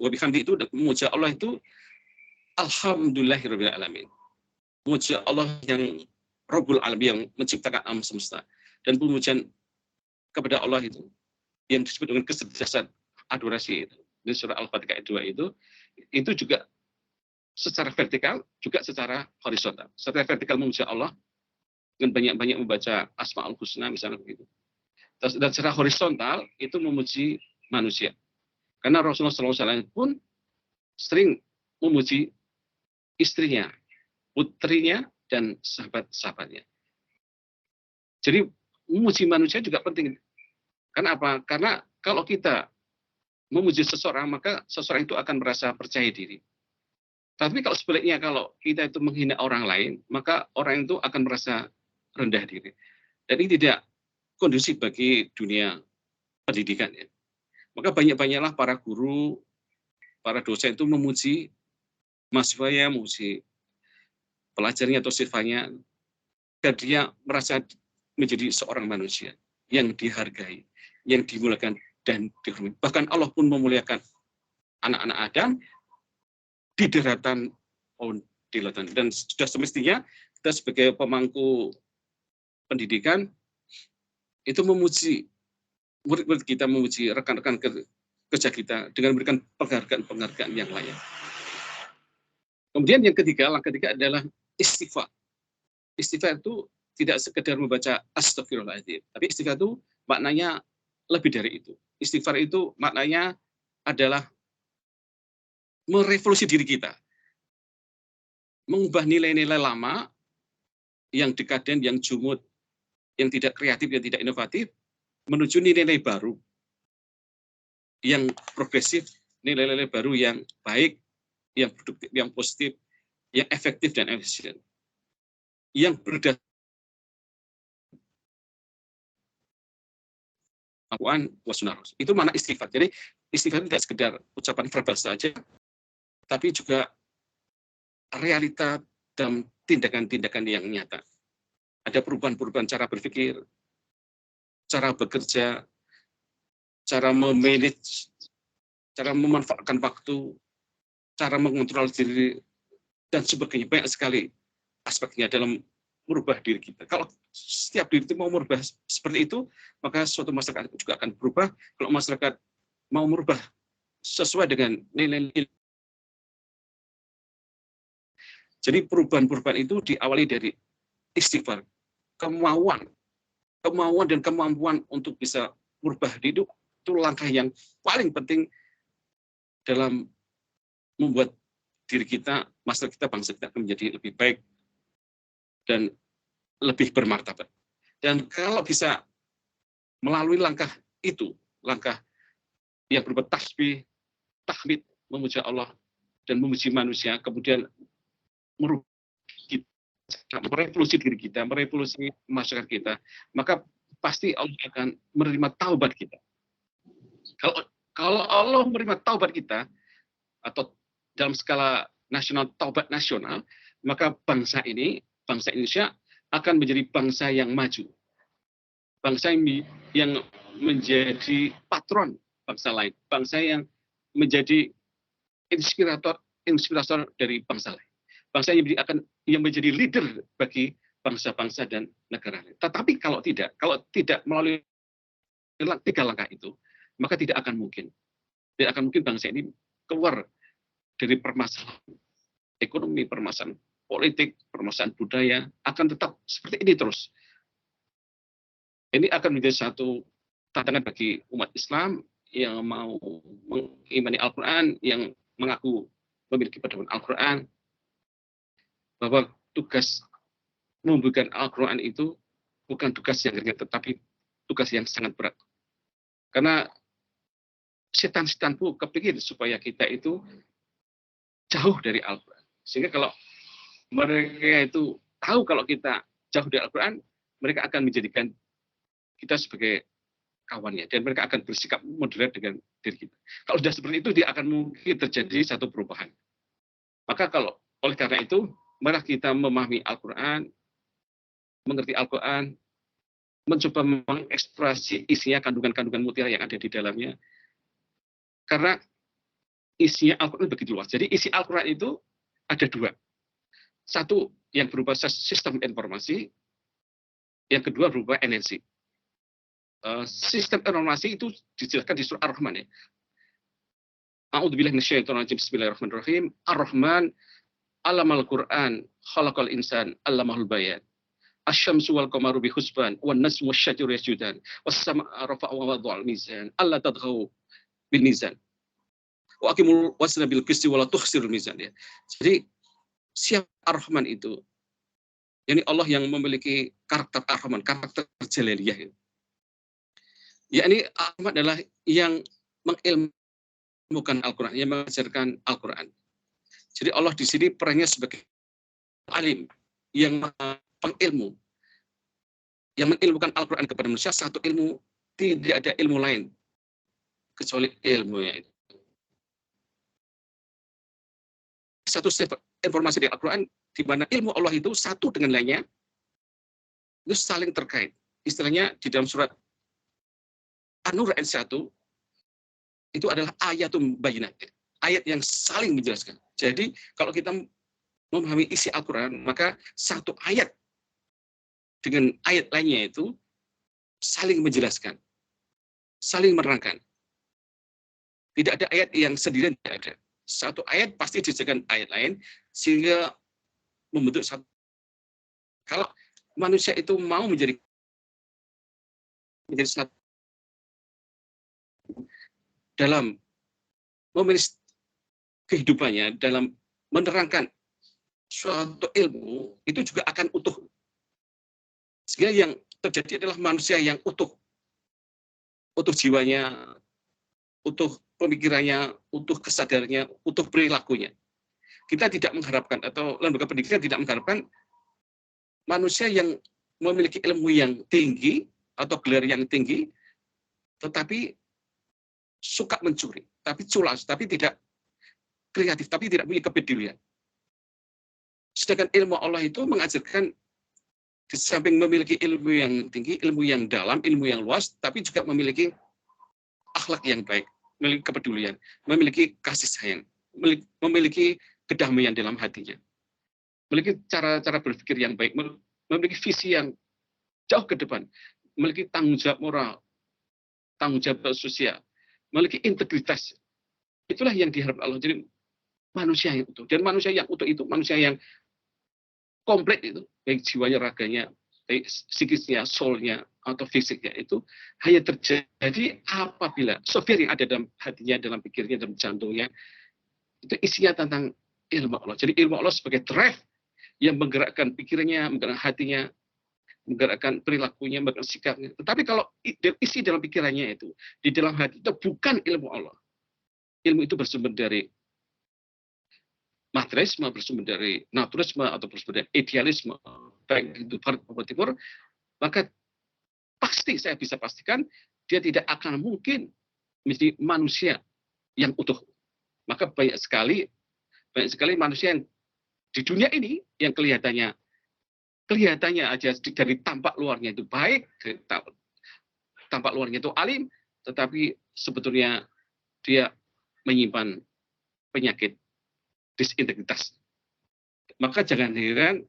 Wa bihamdi itu memuja Allah itu alhamdulillahirabbil alamin. Memuja Allah yang Rabbul Alamin, yang menciptakan alam semesta. Dan pemujaan kepada Allah itu yang disebut dengan kesederhanaan adorasi itu. Di surah Al-Fatihah 2 itu juga secara vertikal, juga secara horizontal. Secara vertikal memuja Allah dengan banyak-banyak membaca Asmaul Husna misalnya begitu. Dan secara horizontal itu memuji manusia. Karena Rasulullah SAW pun sering memuji istrinya, putrinya, dan sahabat-sahabatnya. Jadi memuji manusia juga penting. Karena apa? Karena kalau kita memuji seseorang, maka seseorang itu akan merasa percaya diri. Tapi kalau sebaliknya, kalau kita itu menghina orang lain, maka orang itu akan merasa rendah diri. Dan ini tidak kondusif bagi dunia pendidikan. Ya. Maka banyak-banyaklah para guru, para dosen itu memuji mahasiswanya, memuji pelajarnya atau siswanya, agar dia merasa menjadi seorang manusia yang dihargai, yang dimuliakan dan dihormati. Bahkan Allah pun memuliakan anak-anak Adam di daratan di lautan. Dan sudah semestinya kita sebagai pemangku pendidikan itu memuji murid-murid kita, memuji rekan-rekan kerja kita dengan memberikan penghargaan-penghargaan yang layak. Kemudian yang ketiga, langkah ketiga adalah istighfar. Istighfar itu tidak sekedar membaca astagfirullahaladzim, tapi istighfar itu maknanya lebih dari itu. Istighfar itu maknanya adalah merevolusi diri kita, mengubah nilai-nilai lama yang dekaden, yang jumud, yang tidak kreatif, yang tidak inovatif, menuju nilai-nilai baru, yang progresif, nilai-nilai baru yang baik, yang produktif, yang positif, yang efektif dan efisien, yang berdasarkan Al-Quran wa Sunnah Rasul. Itu mana istighfar. Jadi istighfar tidak sekedar ucapan verbal saja, tapi juga realita dan tindakan-tindakan yang nyata. Ada perubahan-perubahan cara berpikir, cara bekerja, cara memanage, cara memanfaatkan waktu, cara mengontrol diri, dan sebagainya. Banyak sekali aspeknya dalam merubah diri kita. Kalau setiap diri itu mau merubah seperti itu, maka suatu masyarakat juga akan berubah. Kalau masyarakat mau merubah sesuai dengan nilai-nilai. Jadi perubahan-perubahan itu diawali dari istighfar, kemauan dan kemampuan untuk bisa merubah hidup, itu langkah yang paling penting dalam membuat diri kita, masyarakat kita, bangsa kita akan menjadi lebih baik dan lebih bermartabat. Dan kalau bisa melalui langkah itu, langkah yang berupa tasbih, tahmid, memuji Allah dan memuji manusia, kemudian merubah kita, merevolusi diri kita, merevolusi masyarakat kita, maka pasti Allah akan menerima taubat kita. Kalau Allah menerima taubat kita, atau dalam skala nasional, taubat nasional, maka bangsa ini, bangsa Indonesia akan menjadi bangsa yang maju. Bangsa yang menjadi patron bangsa lain. Bangsa yang menjadi inspirator dari bangsa lain. Bangsa yang menjadi leader bagi bangsa-bangsa dan negara lain. Tetapi kalau tidak melalui 3 langkah itu, maka tidak akan mungkin. Tidak akan mungkin bangsa ini keluar dari permasalahan ekonomi, permasalahan politik, permasalahan budaya, akan tetap seperti ini terus. Ini akan menjadi satu tantangan bagi umat Islam yang mau mengimani Al-Quran, yang mengaku memiliki pedoman Al-Quran, bahwa tugas membuka Al-Quran itu bukan tugas yang ringan, tetapi tugas yang sangat berat. Karena setan-setan pun kepingin supaya kita itu jauh dari Al-Quran. Sehingga kalau mereka itu tahu kalau kita jauh dari Al-Quran, mereka akan menjadikan kita sebagai kawannya, dan mereka akan bersikap moderat dengan diri kita. Kalau sudah seperti itu, dia akan mungkin terjadi satu perubahan. Maka oleh karena itu, mari kita memahami Al-Quran, mengerti Al-Quran, mencoba mengekspresi isinya, kandungan-kandungan mutiara yang ada di dalamnya. Karena isinya Al-Quran begitu luas. Jadi isi Al-Quran itu ada 2. Satu yang berupa sistem informasi, yang kedua berupa energi. Sistem informasi itu dijelaskan di surah Ar-Rahman, ya. A'udzubillahi minasyaitonir rajim. Bismillahirrahmanirrahim. Ar-Rahman 'allamal Qur'an, khalaqal insan, 'allamahul bayan. Asy-syamsu wal qamaru bihusban, wan najmu wasy-syajaru yasjudan, was-samaa'a rafa'a wa wada'al mizan, alla tadghaw bil mizan. Wa aqimul wazna bil qisti wa la tukhsirul mizan, ya. Jadi siapa Ar-Rahman itu? Yani Allah yang memiliki karakter Ar-Rahman, karakter jalaliyah. Yakni Ar-Rahman adalah yang mengilmukan Al-Quran, yang mengajarkan Al-Quran. Jadi Allah di sini perannya sebagai alim, yang pengilmu, yang mengilmukan Al-Quran kepada manusia. Satu ilmu, tidak ada ilmu lain kecuali ilmunya itu. Satu informasi di Al-Quran, di mana ilmu Allah itu satu dengan lainnya, itu saling terkait. Istilahnya di dalam surat An-Nur ayat 1, itu adalah ayatum bayinat, ayat yang saling menjelaskan. Jadi kalau kita memahami isi Al-Quran, maka satu ayat dengan ayat lainnya itu saling menjelaskan, saling menerangkan. Tidak ada ayat yang sendirian, tidak ada. Satu ayat pasti dijelaskan ayat lain, sehingga membentuk satu. Kalau manusia itu mau menjadi satu dalam memilih kehidupannya, dalam menerangkan suatu ilmu, itu juga akan utuh. Sehingga yang terjadi adalah manusia yang utuh. Utuh jiwanya, utuh pemikirannya, utuh kesadarannya, utuh perilakunya. Kita tidak mengharapkan, atau lembaga pendidikan tidak mengharapkan manusia yang memiliki ilmu yang tinggi, atau gelar yang tinggi, tetapi suka mencuri, tapi culas, tapi tidak kreatif, tapi tidak punya kepedulian. Sedangkan ilmu Allah itu mengajarkan, di samping memiliki ilmu yang tinggi, ilmu yang dalam, ilmu yang luas, tapi juga memiliki akhlak yang baik, memiliki kepedulian, memiliki kasih sayang, memiliki kedamaian dalam hatinya, memiliki cara-cara berpikir yang baik, memiliki visi yang jauh ke depan, memiliki tanggung jawab moral, tanggung jawab sosial, memiliki integritas. Itulah yang diharapkan Allah. Jadi manusia yang utuh. Dan manusia yang utuh itu manusia yang komplit itu, baik jiwanya, raganya, baik psikisnya, soulnya, atau fisiknya, itu hanya terjadi apabila software yang ada dalam hatinya, dalam pikirnya, dalam jantungnya, Itu isinya tentang ilmu Allah. Jadi ilmu Allah sebagai drive yang menggerakkan pikirannya, menggerakkan hatinya, menggerakkan perilakunya, menggerakkan sikapnya. Tetapi kalau isi dalam pikirannya itu, di dalam hati itu bukan ilmu Allah. Ilmu itu bersumber dari materialisme, bersumber dari naturalisme, atau bersumber dari idealisme, baik itu barat maupun timur, maka pasti saya bisa pastikan dia tidak akan mungkin menjadi manusia yang utuh. Maka banyak sekali manusia yang di dunia ini yang kelihatannya aja dari tampak luarnya itu baik, tampak luarnya itu alim, tetapi sebetulnya dia menyimpan penyakit disintegritas. Maka jangan heran,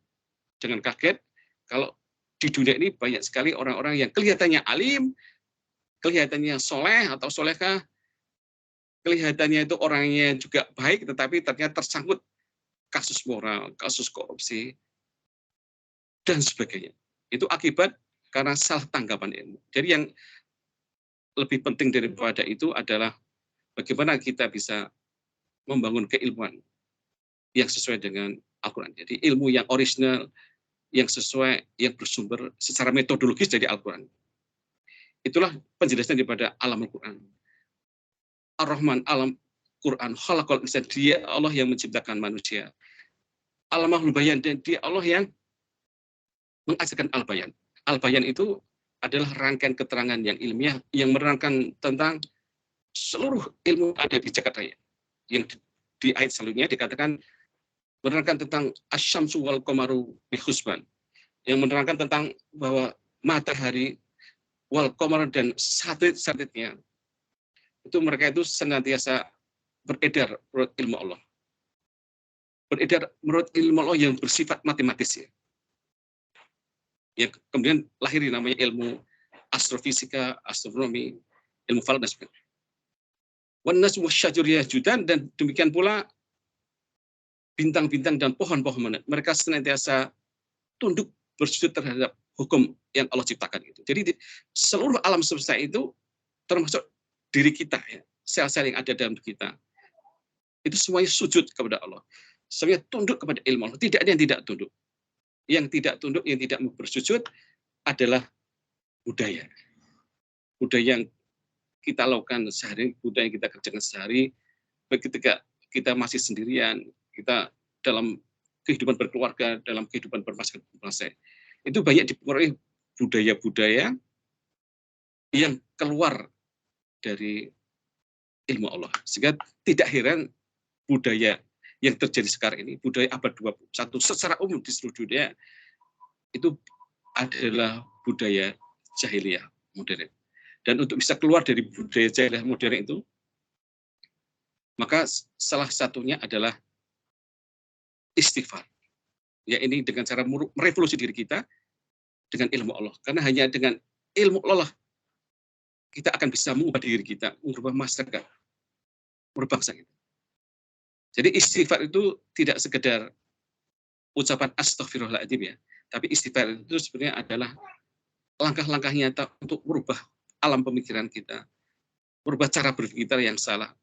jangan kaget kalau di dunia ini banyak sekali orang-orang yang kelihatannya alim, kelihatannya soleh atau solehah, kelihatannya itu orangnya juga baik, tetapi ternyata tersangkut kasus moral, kasus korupsi, dan sebagainya. Itu akibat karena salah tanggapan ilmu. Jadi yang lebih penting daripada itu adalah bagaimana kita bisa membangun keilmuan yang sesuai dengan Al-Quran. Jadi ilmu yang original, yang sesuai, yang bersumber secara metodologis dari Al-Quran. Itulah penjelasan daripada alam Al-Quran. Ar-Rahman, alam Quran, khalaqal insan, dia Allah yang menciptakan manusia. Alamahul bayan, dan dia Allah yang mengajarkan al-bayan. Al-bayan itu adalah rangkaian keterangan yang ilmiah yang menerangkan tentang seluruh ilmu ada di jagat raya. Yang di ayat selanjutnya dikatakan menerangkan tentang asyamsu wal qamaru bihusban, yang menerangkan tentang bahwa matahari wal qamar dan satelit-satelitnya itu mereka itu senantiasa beredar menurut ilmu Allah. Beredar menurut ilmu Allah yang bersifat matematis ya. Yang kemudian lahir namanya ilmu astrofisika, astronomi, ilmu falak dan sebagainya. Wan najmu wasyajur yasjudan, dan demikian pula bintang-bintang dan pohon-pohon mereka senantiasa tunduk bersujud terhadap hukum yang Allah ciptakan itu. Jadi seluruh alam semesta itu termasuk diri kita ya, sel-sel yang ada dalam kita. Itu semuanya sujud kepada Allah. Semuanya tunduk kepada ilmu Allah. Tidak ada yang tidak tunduk. Yang tidak tunduk, yang tidak bersujud adalah budaya. Budaya yang kita lakukan sehari, budaya yang kita kerjakan sehari, ketika kita masih sendirian, kita dalam kehidupan berkeluarga, dalam kehidupan bermasyarakat, itu banyak dipengaruhi budaya-budaya yang keluar dari ilmu Allah. Sehingga tidak heran budaya yang terjadi sekarang ini, budaya abad 21 secara umum di seluruh dunia, itu adalah budaya jahiliyah modern. Dan untuk bisa keluar dari budaya jahiliyah modern itu, maka salah satunya adalah istighfar. Ya, ini dengan cara merevolusi diri kita dengan ilmu Allah. Karena hanya dengan ilmu Allah kita akan bisa mengubah diri kita, mengubah masyarakat, merubah bangsa kita. Jadi istighfar itu tidak sekedar ucapan astaghfirullahaladzim ya, tapi istighfar itu sebenarnya adalah langkah-langkah nyata untuk merubah alam pemikiran kita, merubah cara berpikir kita yang salah,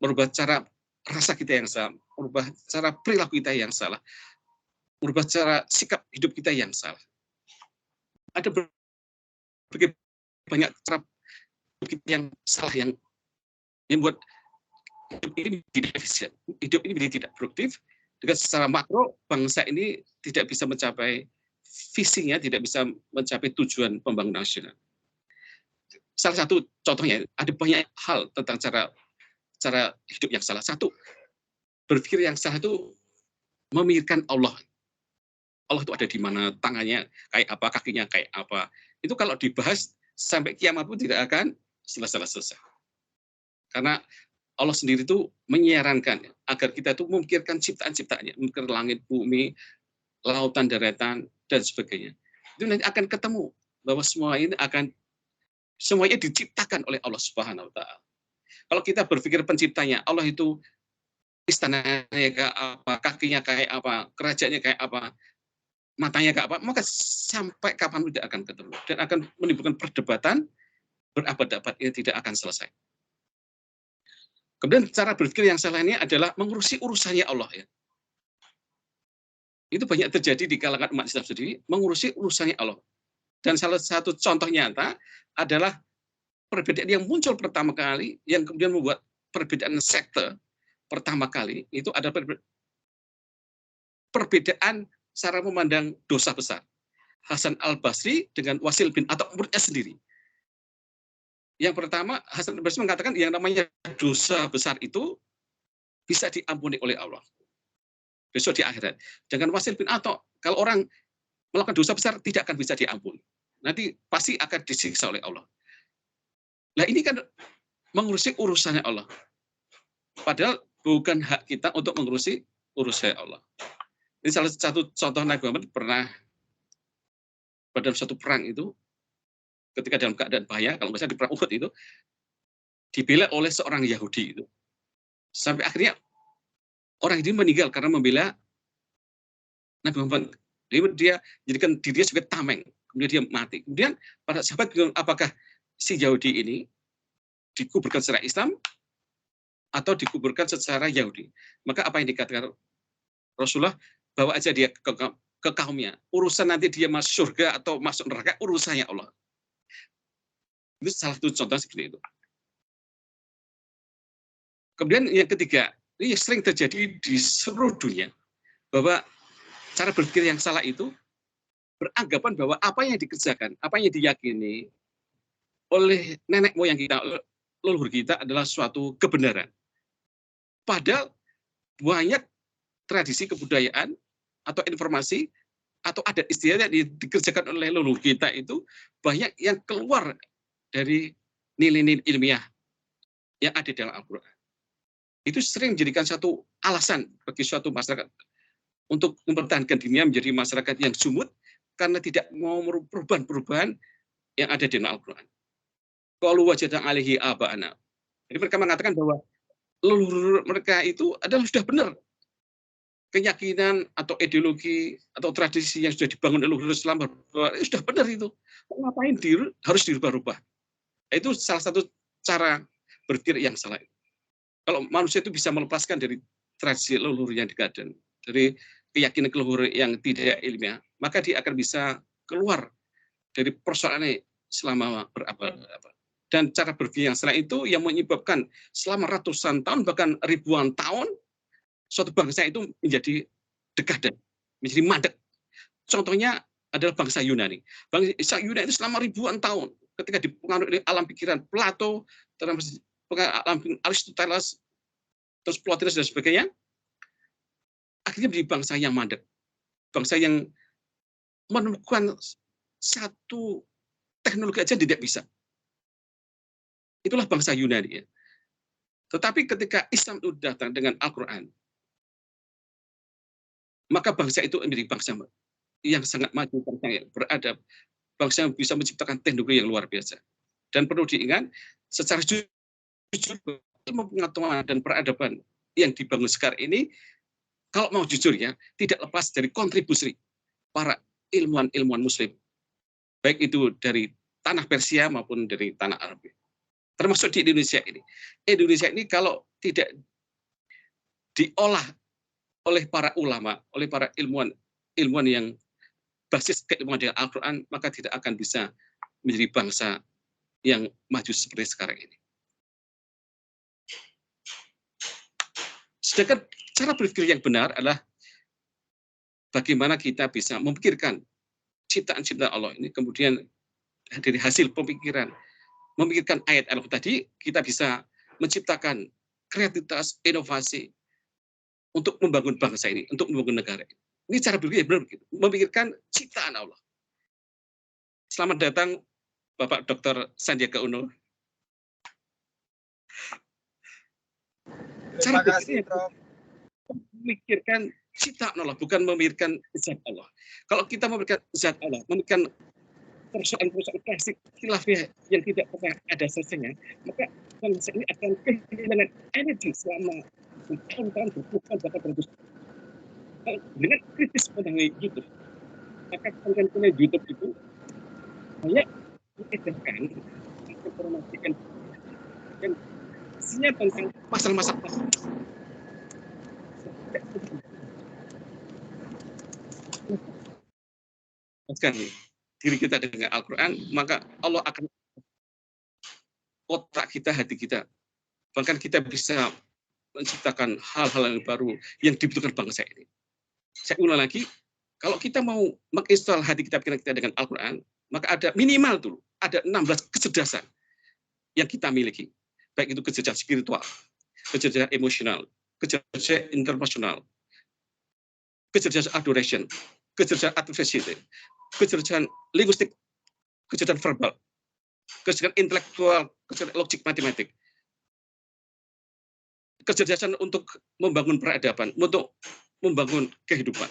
merubah cara rasa kita yang salah, merubah cara perilaku kita yang salah, merubah cara sikap hidup kita yang salah. Ada berbagai banyak cara berpikir yang salah yang membuat hidup ini tidak efisien, hidup ini menjadi tidak produktif. Dengan secara makro, bangsa ini tidak bisa mencapai visinya, tidak bisa mencapai tujuan pembangunan nasional. Salah satu contohnya, ada banyak hal tentang cara hidup yang salah. Satu, berpikir yang salah itu memikirkan Allah. Allah itu ada di mana, tangannya kayak apa, kakinya kayak apa. Itu kalau dibahas sampai kiamat pun tidak akan selesai. Karena Allah sendiri itu menyarankan agar kita itu memikirkan ciptaan-ciptaannya, memikirkan langit, bumi, lautan, daratan, dan sebagainya. Itu nanti akan ketemu bahwa semuanya diciptakan oleh Allah Subhanahu wa Ta'ala. Kalau kita berpikir penciptanya, Allah itu istananya kayak apa, kakinya kayak apa, kerajaannya kayak apa, matanya kayak apa, maka sampai kapan tidak akan ketemu dan akan menimbulkan perdebatan berabad-abad yang tidak akan selesai. Kemudian cara berpikir yang salah ini adalah mengurusi urusannya Allah ya. Itu banyak terjadi di kalangan umat Islam sendiri, mengurusi urusannya Allah. Dan salah satu contoh nyata adalah perbedaan yang muncul pertama kali, yang kemudian membuat perbedaan sekte pertama kali, itu ada perbedaan cara memandang dosa besar. Hasan al-Basri dengan Wasil bin atau muridnya sendiri. Yang pertama, Hasan al-Basri mengatakan yang namanya dosa besar itu bisa diampuni oleh Allah. Besok di akhirat. Dengan Wasil bin Atha, kalau orang melakukan dosa besar tidak akan bisa diampuni. Nanti pasti akan disiksa oleh Allah. Nah ini kan mengurusi urusannya Allah. Padahal bukan hak kita untuk mengurusi urusannya Allah. Ini salah satu contoh Nabi Muhammad pernah pada suatu perang itu, ketika dalam keadaan bahaya, kalau misalnya di perang Uhud itu, dibela oleh seorang Yahudi itu. Sampai akhirnya orang ini meninggal karena membela Nabi Muhammad. Dia jadikan dirinya sebagai tameng, kemudian dia mati. Kemudian para sahabat bilang, apakah si Yahudi ini dikuburkan secara Islam atau dikuburkan secara Yahudi? Maka apa yang dikatakan Rasulullah, bawa aja dia ke kaumnya. Urusan nanti dia masuk surga atau masuk neraka, urusannya Allah. Itu salah satu contoh seperti itu. Kemudian yang ketiga, ini sering terjadi di seluruh dunia, bahwa cara berpikir yang salah itu beranggapan bahwa apa yang dikerjakan, apa yang diyakini oleh nenek moyang kita, leluhur kita adalah suatu kebenaran. Padahal banyak tradisi kebudayaan atau informasi atau adat istiadat yang dikerjakan oleh leluhur kita itu banyak yang keluar dari nilai-nilai ilmiah yang ada dalam Al-Quran. Itu sering menjadikan satu alasan bagi suatu masyarakat untuk mempertahankan dirinya menjadi masyarakat yang sumut karena tidak mau perubahan-perubahan yang ada di Al-Quran. Qalu wajadna alaihi aba'ana. Jadi mereka mengatakan bahwa leluhur mereka itu adalah sudah benar. Keyakinan atau ideologi atau tradisi yang sudah dibangun oleh leluhur Islam sudah benar itu. Ngapain harus dirubah-rubah? Itu salah satu cara berpikir yang salah. Kalau manusia itu bisa melepaskan dari tradisi leluhur yang dikadang, dari keyakinan leluhur yang tidak ilmiah, maka dia akan bisa keluar dari persoalan selama berabad-abad. Dan cara berpikir yang salah itu yang menyebabkan selama ratusan tahun, bahkan ribuan tahun, suatu bangsa itu menjadi dekaden, menjadi mandek. Contohnya adalah bangsa Yunani. Bangsa Yunani itu selama ribuan tahun, ketika dipengaruhi oleh alam pikiran Plato, alam Aristoteles, terus Plotinus dan sebagainya, akhirnya menjadi bangsa yang mandek. Bangsa yang menemukan satu teknologi aja tidak bisa. Itulah bangsa Yunani. Ya. Tetapi ketika Islam itu datang dengan Al-Quran, maka bangsa itu menjadi bangsa yang sangat maju, bangsa yang beradab, bangsa yang bisa menciptakan teknologi yang luar biasa. Dan perlu diingat, secara jujur, pengetahuan dan peradaban yang dibangun sekarang ini, kalau mau jujur ya, tidak lepas dari kontribusi para ilmuwan-ilmuwan Muslim, baik itu dari tanah Persia maupun dari tanah Arab, termasuk di Indonesia ini. Indonesia ini kalau tidak diolah oleh para ulama, oleh para ilmuwan yang basis keilmuan dengan Al-Quran, maka tidak akan bisa menjadi bangsa yang maju seperti sekarang ini. Sedangkan cara berpikir yang benar adalah bagaimana kita bisa memikirkan ciptaan-ciptaan Allah ini, kemudian dari hasil pemikiran, memikirkan ayat Allah tadi, kita bisa menciptakan kreativitas, inovasi untuk membangun bangsa ini, untuk membangun negara ini. Ini cara berpikir yang benar begitu, memikirkan ciptaan Allah. Selamat datang Bapak Dr. Sandiaga Uno. Cara berpikir memikirkan ciptaan Allah, bukan memikirkan zat Allah. Kalau kita memikirkan zat Allah, memikirkan persoalan-persoalan klasik khilafiyah yang tidak pernah ada selesainya, maka bangsa ini akan kehilangan energi selama tahun-tahun berpuluh-puluh bahkan beratus. Dengan kritis mengenai YouTube, maka konten-konten YouTube itu banyak mengedarkan informasi yang Isinya tentang masalah-masalah diri kita dengan Al-Quran, maka Allah akan otak kita, hati kita. Bahkan kita bisa menciptakan hal-hal yang baru yang dibutuhkan bangsa ini. Saya ulang lagi, kalau kita mau menginstal hati kita, pikiran kita dengan Al-Quran, maka ada minimal dulu, ada 16 kecerdasan yang kita miliki. Baik itu kecerdasan spiritual, kecerdasan emosional, kecerdasan interpersonal, kecerdasan adoration, kecerdasan adversity, kecerdasan linguistik, kecerdasan verbal, kecerdasan intelektual, kecerdasan logik matematik, kecerdasan untuk membangun peradaban, untuk membangun kehidupan.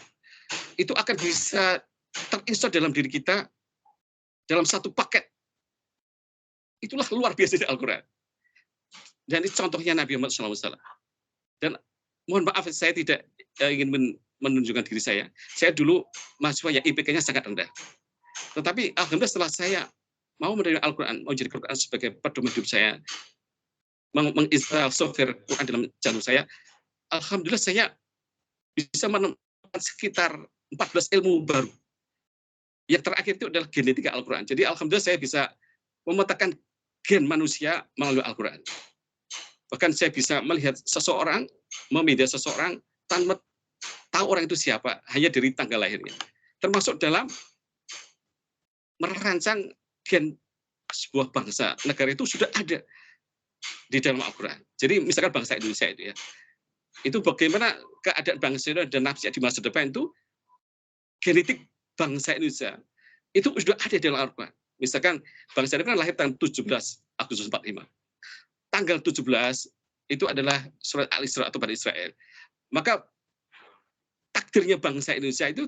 Itu akan bisa terinstal dalam diri kita dalam satu paket. Itulah luar biasa di Al-Quran. Dan itu contohnya Nabi Muhammad SAW. Dan mohon maaf, saya tidak ingin menunjukkan diri saya. Saya dulu mahasiswa yang IPK-nya sangat rendah. Tetapi alhamdulillah setelah saya mau menerima Al-Quran, mau jadi Al-Quran sebagai pedoman hidup saya, menginstal software Quran dalam jantung saya, alhamdulillah saya bisa menemukan sekitar 14 ilmu baru. Yang terakhir itu adalah genetika Al-Quran. Jadi alhamdulillah saya bisa memetakan gen manusia melalui Al-Quran. Bahkan saya bisa melihat seseorang, memedia seseorang tanpa tahu orang itu siapa, hanya dari tanggal lahirnya. Termasuk dalam merancang gen sebuah bangsa, negara itu sudah ada di dalam Al-Quran. Jadi misalkan bangsa Indonesia itu ya, itu bagaimana keadaan bangsa Indonesia dan nafsu di masa depan itu, genetik bangsa Indonesia itu sudah ada di dalam Al-Quran. Misalkan bangsa Indonesia lahir tanggal 17 Agustus 45. Tanggal 17 itu adalah surat Al-Isra atau Bani Israel. Maka takdirnya bangsa Indonesia itu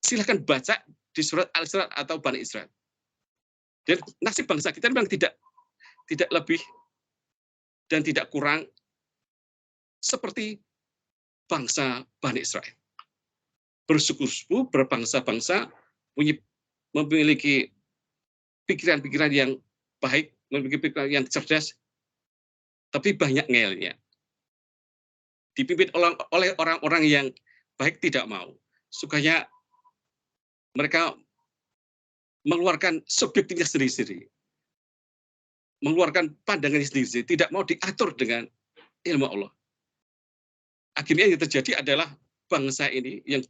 silahkan baca di surat Al-Isra atau Bani Israel. Dan nasib bangsa kita memang tidak lebih dan tidak kurang seperti bangsa Bani Israel. Bersuku-suku, berbangsa-bangsa, memiliki pikiran-pikiran yang baik, memiliki pikiran yang cerdas, tapi banyak ngelnya. Dipimpin oleh orang-orang yang baik tidak mau. Sukanya mereka mengeluarkan subjektifnya sendiri-sendiri. Mengeluarkan pandangannya sendiri-sendiri. Tidak mau diatur dengan ilmu Allah. Akhirnya yang terjadi adalah bangsa ini yang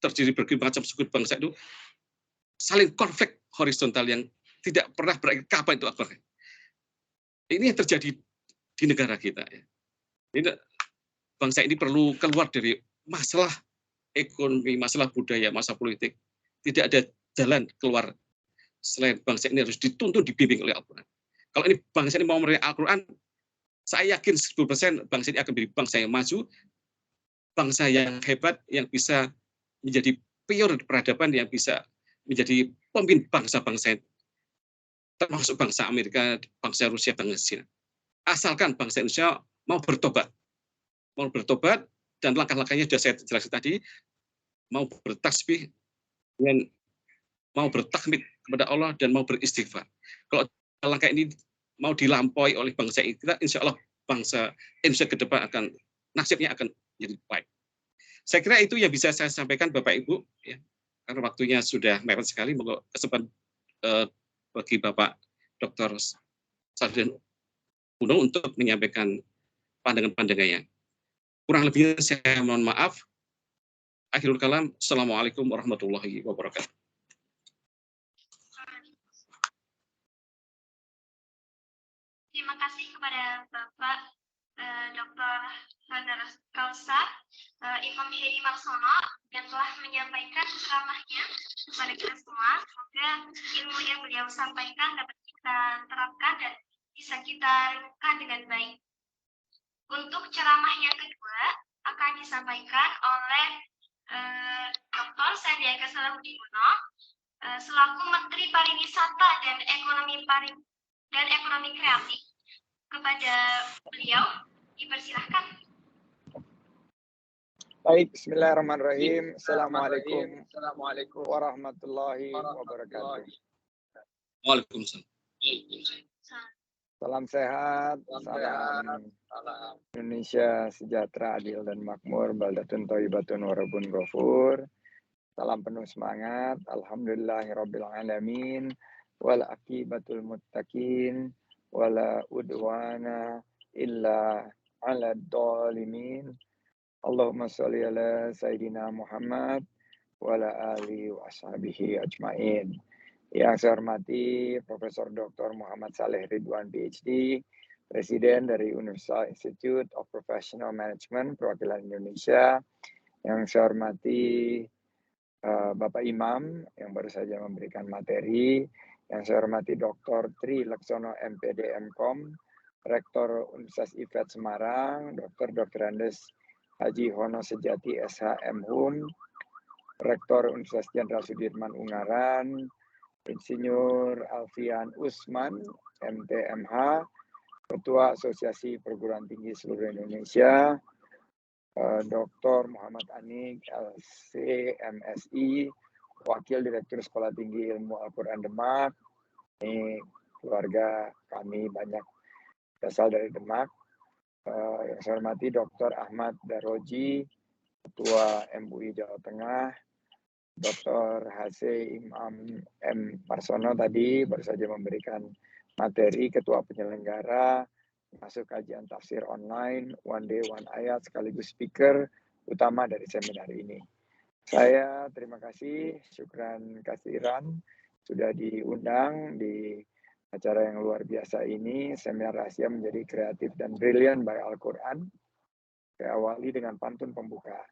terdiri berbagai macam suku bangsa itu saling konflik horizontal yang tidak pernah berakhir. Kapan itu akhirnya? Ini yang terjadi di negara kita. Ini, bangsa ini perlu keluar dari masalah ekonomi, masalah budaya, masalah politik. Tidak ada jalan keluar selain bangsa ini harus dituntun, dibimbing oleh Al-Quran. Kalau ini bangsa ini mau menerima Al-Quran, saya yakin 10% bangsa ini akan menjadi bangsa yang maju, bangsa yang hebat, yang bisa menjadi pion peradaban, yang bisa menjadi pemimpin bangsa-bangsa, termasuk bangsa Amerika, bangsa Rusia, bangsa China. Asalkan bangsa Indonesia mau bertobat, dan langkah-langkahnya sudah saya jelaskan tadi, mau bertasbih, dan mau bertakmid kepada Allah, dan mau beristighfar. Kalau langkah ini mau dilampaui oleh bangsa kita, insya Allah bangsa Indonesia ke depan nasibnya akan jadi baik. Saya kira itu yang bisa saya sampaikan Bapak Ibu, ya, karena waktunya sudah mepet sekali. Mohon kesempatan bagi Bapak Dr. Sarden Uno untuk menyampaikan pandangan-pandangannya. Kurang lebihnya saya mohon maaf. Akhirul kalam, Assalamualaikum warahmatullahi wabarakatuh. Terima kasih kepada Bapak Dr. Hadar Kausar, Imam Heri Marsono, yang telah menyampaikan ceramahnya kepada kita semua. Semoga ilmu yang beliau sampaikan dapat kita terapkan dan bisa kita renungkan dengan baik. Untuk ceramah yang kedua akan disampaikan oleh Dr. Sandiaga Salahuddin Uno selaku Menteri Pariwisata dan Ekonomi Kreatif. Kepada beliau dipersilahkan. Baik, bismillahirrahmanirrahim. Assalamualaikum warahmatullahi wabarakatuh. Waalaikumsalam. Salam sehat, salam Indonesia sejahtera, adil dan makmur, baldatun thayyibatun warabun ghafur. Salam penuh semangat, alhamdulillahirabbil alamin, wal aqibatul muttaqin, wala udwana illa 'alad dhalimin. Allahumma sholli ala sayidina Muhammad wa ala alihi wa ashabihi ajmain. Yang saya hormati Profesor Dr. Muhammad Saleh Ridwan PhD, Presiden dari Universal Institute of Professional Management Perwakilan Indonesia. Yang saya hormati Bapak Imam yang baru saja memberikan materi. Yang saya hormati Dr. Tri Laksono MPD MKom, Rektor Universitas IFET Semarang, Dr. Andes Haji Hono Sejati SH MHUM, Rektor Universitas Jenderal Sudirman Ungaran, Insinyur Alfian Usman, MTMH, Ketua Asosiasi Perguruan Tinggi Seluruh Indonesia, Dr. Muhammad Anik, LC, MSI, Wakil Direktur Sekolah Tinggi Ilmu Al-Quran Demak. Ini keluarga kami banyak berasal dari Demak. Yang saya hormati Dr. Ahmad Daroji, Ketua MUI Jawa Tengah, Dr. H.C. Imam M. Marsono tadi baru saja memberikan materi, Ketua Penyelenggara, masuk kajian tafsir online, One Day One Ayat, sekaligus speaker utama dari seminar ini. Saya terima kasih, syukran kasiran, sudah diundang di acara yang luar biasa ini, Seminar Rahasia Menjadi Kreatif dan Brilian by Al-Quran. Saya awali dengan pantun pembuka.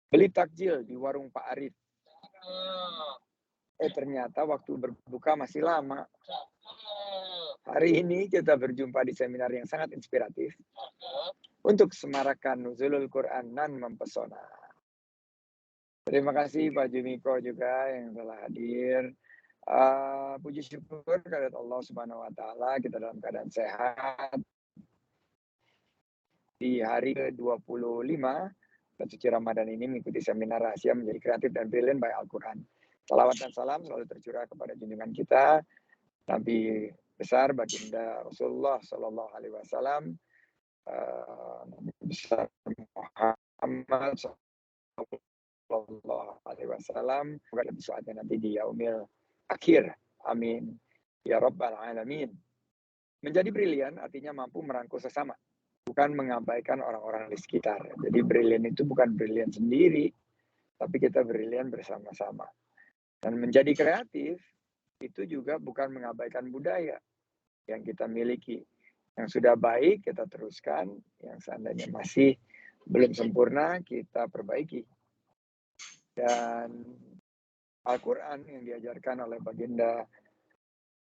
Beli takjil di warung Pak Arif. Ternyata waktu berbuka masih lama. Hari ini kita berjumpa di seminar yang sangat inspiratif untuk semarakan nuzulul Quran nan mempesona. Terima kasih Pak Jumiko juga yang telah hadir. Puji syukur kehadirat Allah Subhanahu wa taala, kita dalam keadaan sehat. Di hari ke-25 bulan suci Ramadan ini mengikuti seminar Rahasia Menjadi Kreatif dan Brilian by Al-Quran. Salawat dan salam selalu tercurah kepada junjungan kita, Nabi besar Baginda Rasulullah Sallallahu Alaihi Wasallam, Nabi besar Muhammad Sallallahu Alaihi Wasallam. Semoga lebih saatnya nanti di yaumil akhir. Amin. Ya Rabbal Alamin. Menjadi brilian artinya mampu merangkul sesama, bukan mengabaikan orang-orang di sekitar. Jadi brilian itu bukan brilian sendiri, tapi kita brilian bersama-sama. Dan menjadi kreatif itu juga bukan mengabaikan budaya yang kita miliki. Yang sudah baik kita teruskan, yang seandainya masih belum sempurna kita perbaiki. Dan Al-Quran yang diajarkan oleh baginda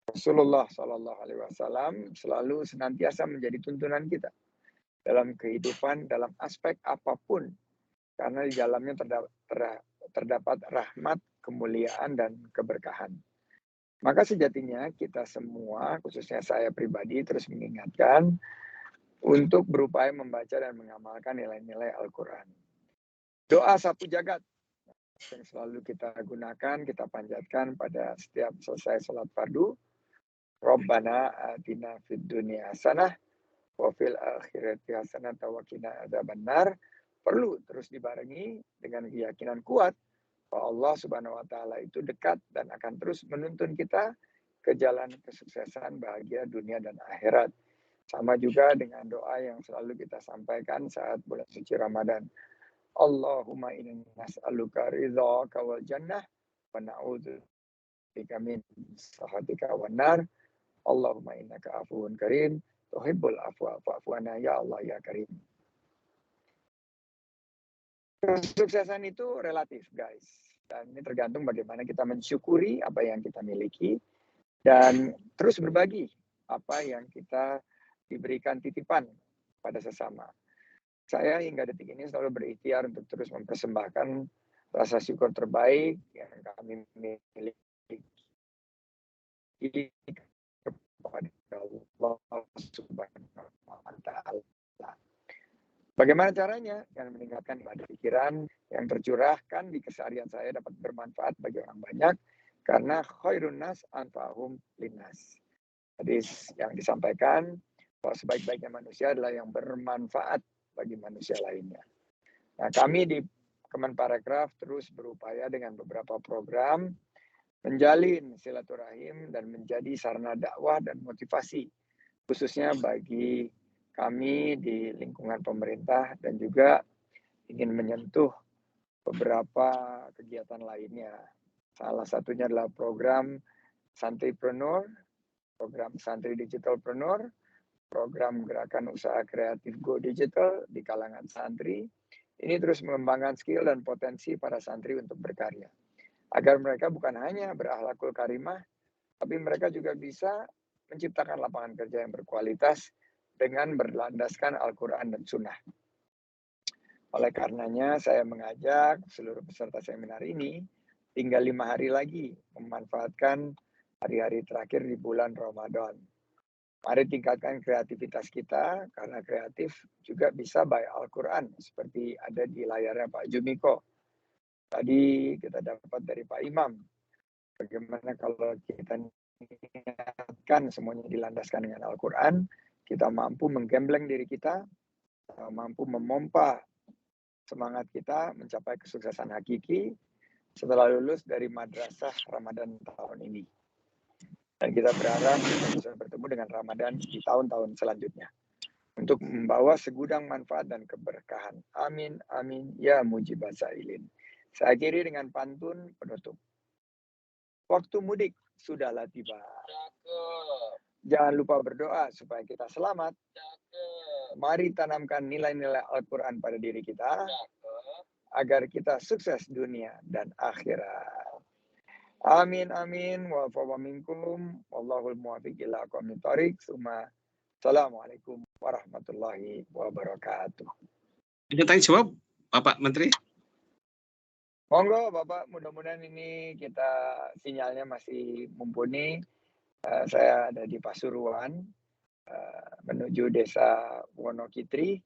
Rasulullah Sallallahu Alaihi Wasallam selalu senantiasa menjadi tuntunan kita dalam kehidupan, dalam aspek apapun, karena di dalamnya terdapat rahmat, kemuliaan, dan keberkahan. Maka sejatinya kita semua, khususnya saya pribadi, terus mengingatkan untuk berupaya membaca dan mengamalkan nilai-nilai Al-Quran. Doa sapu jagat yang selalu kita gunakan, kita panjatkan pada setiap selesai sholat fardu. Rabbana atina fid dunya hasanah wa fil akhirati hasanah wa qina adzabannar, perlu terus dibarengi dengan keyakinan kuat bahwa Allah Subhanahu wa taala itu dekat dan akan terus menuntun kita ke jalan kesuksesan, bahagia dunia dan akhirat. Sama juga dengan doa yang selalu kita sampaikan saat bulan suci Ramadan. Allahumma inna nas'aluka ridhaka wal jannah wa na'udzubika min sakhatika wan nar. Allahumma innaka afuwun karim tuhibbul afwa fa'fu anna ya Allah ya Karim. Kesuksesan itu relatif, guys. Dan ini tergantung bagaimana kita mensyukuri apa yang kita miliki dan terus berbagi apa yang kita diberikan titipan pada sesama. Saya hingga detik ini selalu berikhtiar untuk terus mempersembahkan rasa syukur terbaik yang kami miliki kepada Allah Subhanahu wa taala. Bagaimana caranya? Dengan meningkatkan ibadah pikiran yang tercurahkan di keseharian saya dapat bermanfaat bagi orang banyak, karena khairun nas anfa'uhum linnas. Hadis yang disampaikan bahwa sebaik-baiknya manusia adalah yang bermanfaat bagi manusia lainnya. Nah, kami di Kemenparekraf terus berupaya dengan beberapa program menjalin silaturahim dan menjadi sarana dakwah dan motivasi, khususnya bagi kami di lingkungan pemerintah dan juga ingin menyentuh beberapa kegiatan lainnya. Salah satunya adalah program Santripreneur, program Santri Digitalpreneur, program Gerakan Usaha Kreatif Go Digital di kalangan santri. Ini terus mengembangkan skill dan potensi para santri untuk berkarya. Agar mereka bukan hanya berakhlakul karimah, tapi mereka juga bisa menciptakan lapangan kerja yang berkualitas dengan berlandaskan Al-Quran dan Sunnah. Oleh karenanya, saya mengajak seluruh peserta seminar ini tinggal 5 hari lagi memanfaatkan hari-hari terakhir di bulan Ramadan. Mari tingkatkan kreativitas kita, karena kreatif juga bisa by Al-Quran, seperti ada di layarnya Pak Jumiko. Tadi kita dapat dari Pak Imam, bagaimana kalau kita niatkan semuanya dilandaskan dengan Al-Quran, kita mampu menggembleng diri kita, mampu memompa semangat kita mencapai kesuksesan hakiki setelah lulus dari madrasah Ramadan tahun ini. Dan kita berharap kita bisa bertemu dengan Ramadan di tahun-tahun selanjutnya untuk membawa segudang manfaat dan keberkahan. Amin, amin, ya mujibas sa'ilin. Saya akhiri dengan pantun penutup. Waktu mudik sudahlah tiba. Jangan lupa berdoa supaya kita selamat. Mari tanamkan nilai-nilai Al-Quran pada diri kita agar kita sukses dunia dan akhirat. Amin amin wa fa minkum wallahul muwaffiq ila aqwamit thoriq. Assalamualaikum warahmatullahi wabarakatuh. Ada tanya jawab Bapak Menteri? Monggo Bapak, mudah-mudahan ini kita sinyalnya masih mumpuni. Saya ada di Pasuruan menuju desa Wonokitri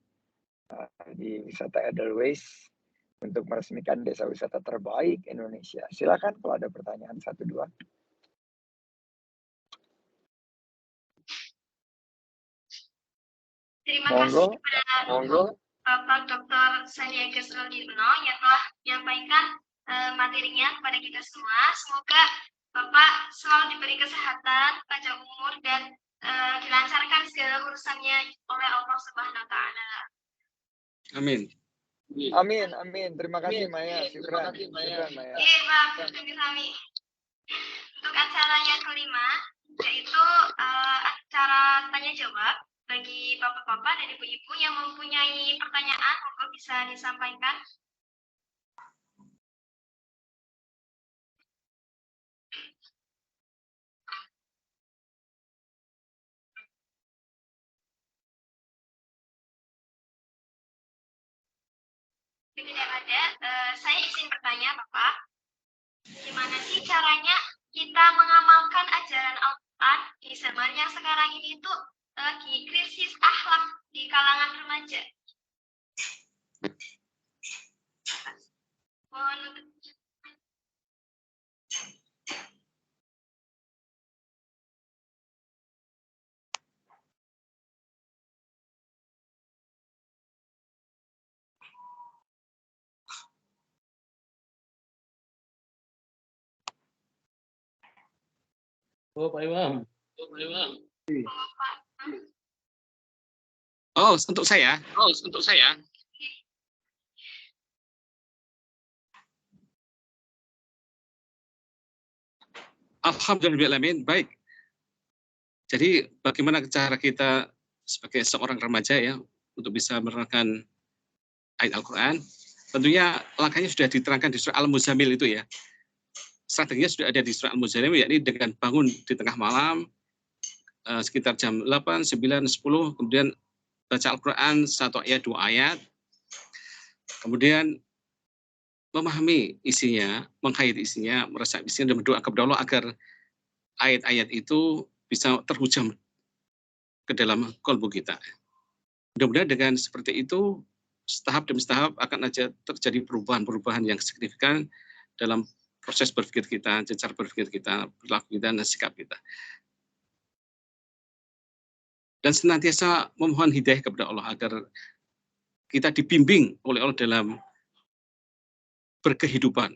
di wisata Edelweiss untuk meresmikan desa wisata terbaik Indonesia. Silakan kalau ada pertanyaan 1-2. Terima kasih kepada Monggo. Bapak Dr. Sandiaga Uno yang telah menyampaikan materinya kepada kita semua. Semoga Bapak selalu diberi kesehatan, panjang umur, dan dilancarkan segala urusannya oleh Allah Subhanahu wa Ta'ala. Amin. Amin, amin. Terima kasih Maya. Syukran. Syukran Maya. Iya, Pak. Kami. Untuk acaranya kelima, yaitu acara tanya jawab bagi bapak-bapak dan ibu-ibu yang mempunyai pertanyaan, monggo bisa disampaikan. Tidak ada. Saya izin bertanya, Bapak. Gimana sih caranya kita mengamalkan ajaran Al-Quran di zaman yang sekarang ini itu lagi krisis akhlak di kalangan remaja? Oh, Pak Imam. Oh, untuk saya. Alhamdulillahirrahmanirrahim. Baik. Jadi bagaimana cara kita sebagai seorang remaja ya untuk bisa menerangkan ayat Al-Quran? Tentunya langkahnya sudah diterangkan di surah Al-Muzammil itu ya. Strateginya sudah ada di surah Al-Muzammil, yakni dengan bangun di tengah malam sekitar jam 8, 9, 10, kemudian baca Al-Quran 1 ayat 2 ayat, kemudian memahami isinya, menghayati isinya, meresapi isinya, dan berdoa kepada Allah agar ayat-ayat itu bisa terhujam ke dalam kalbu kita. Mudah-mudahan dengan seperti itu, setahap demi setahap akan aja terjadi perubahan-perubahan yang signifikan dalam proses berpikir kita, cara berpikir kita, perilaku kita, dan sikap kita. dan senantiasa memohon hidayah kepada Allah agar kita dibimbing oleh Allah dalam berkehidupan,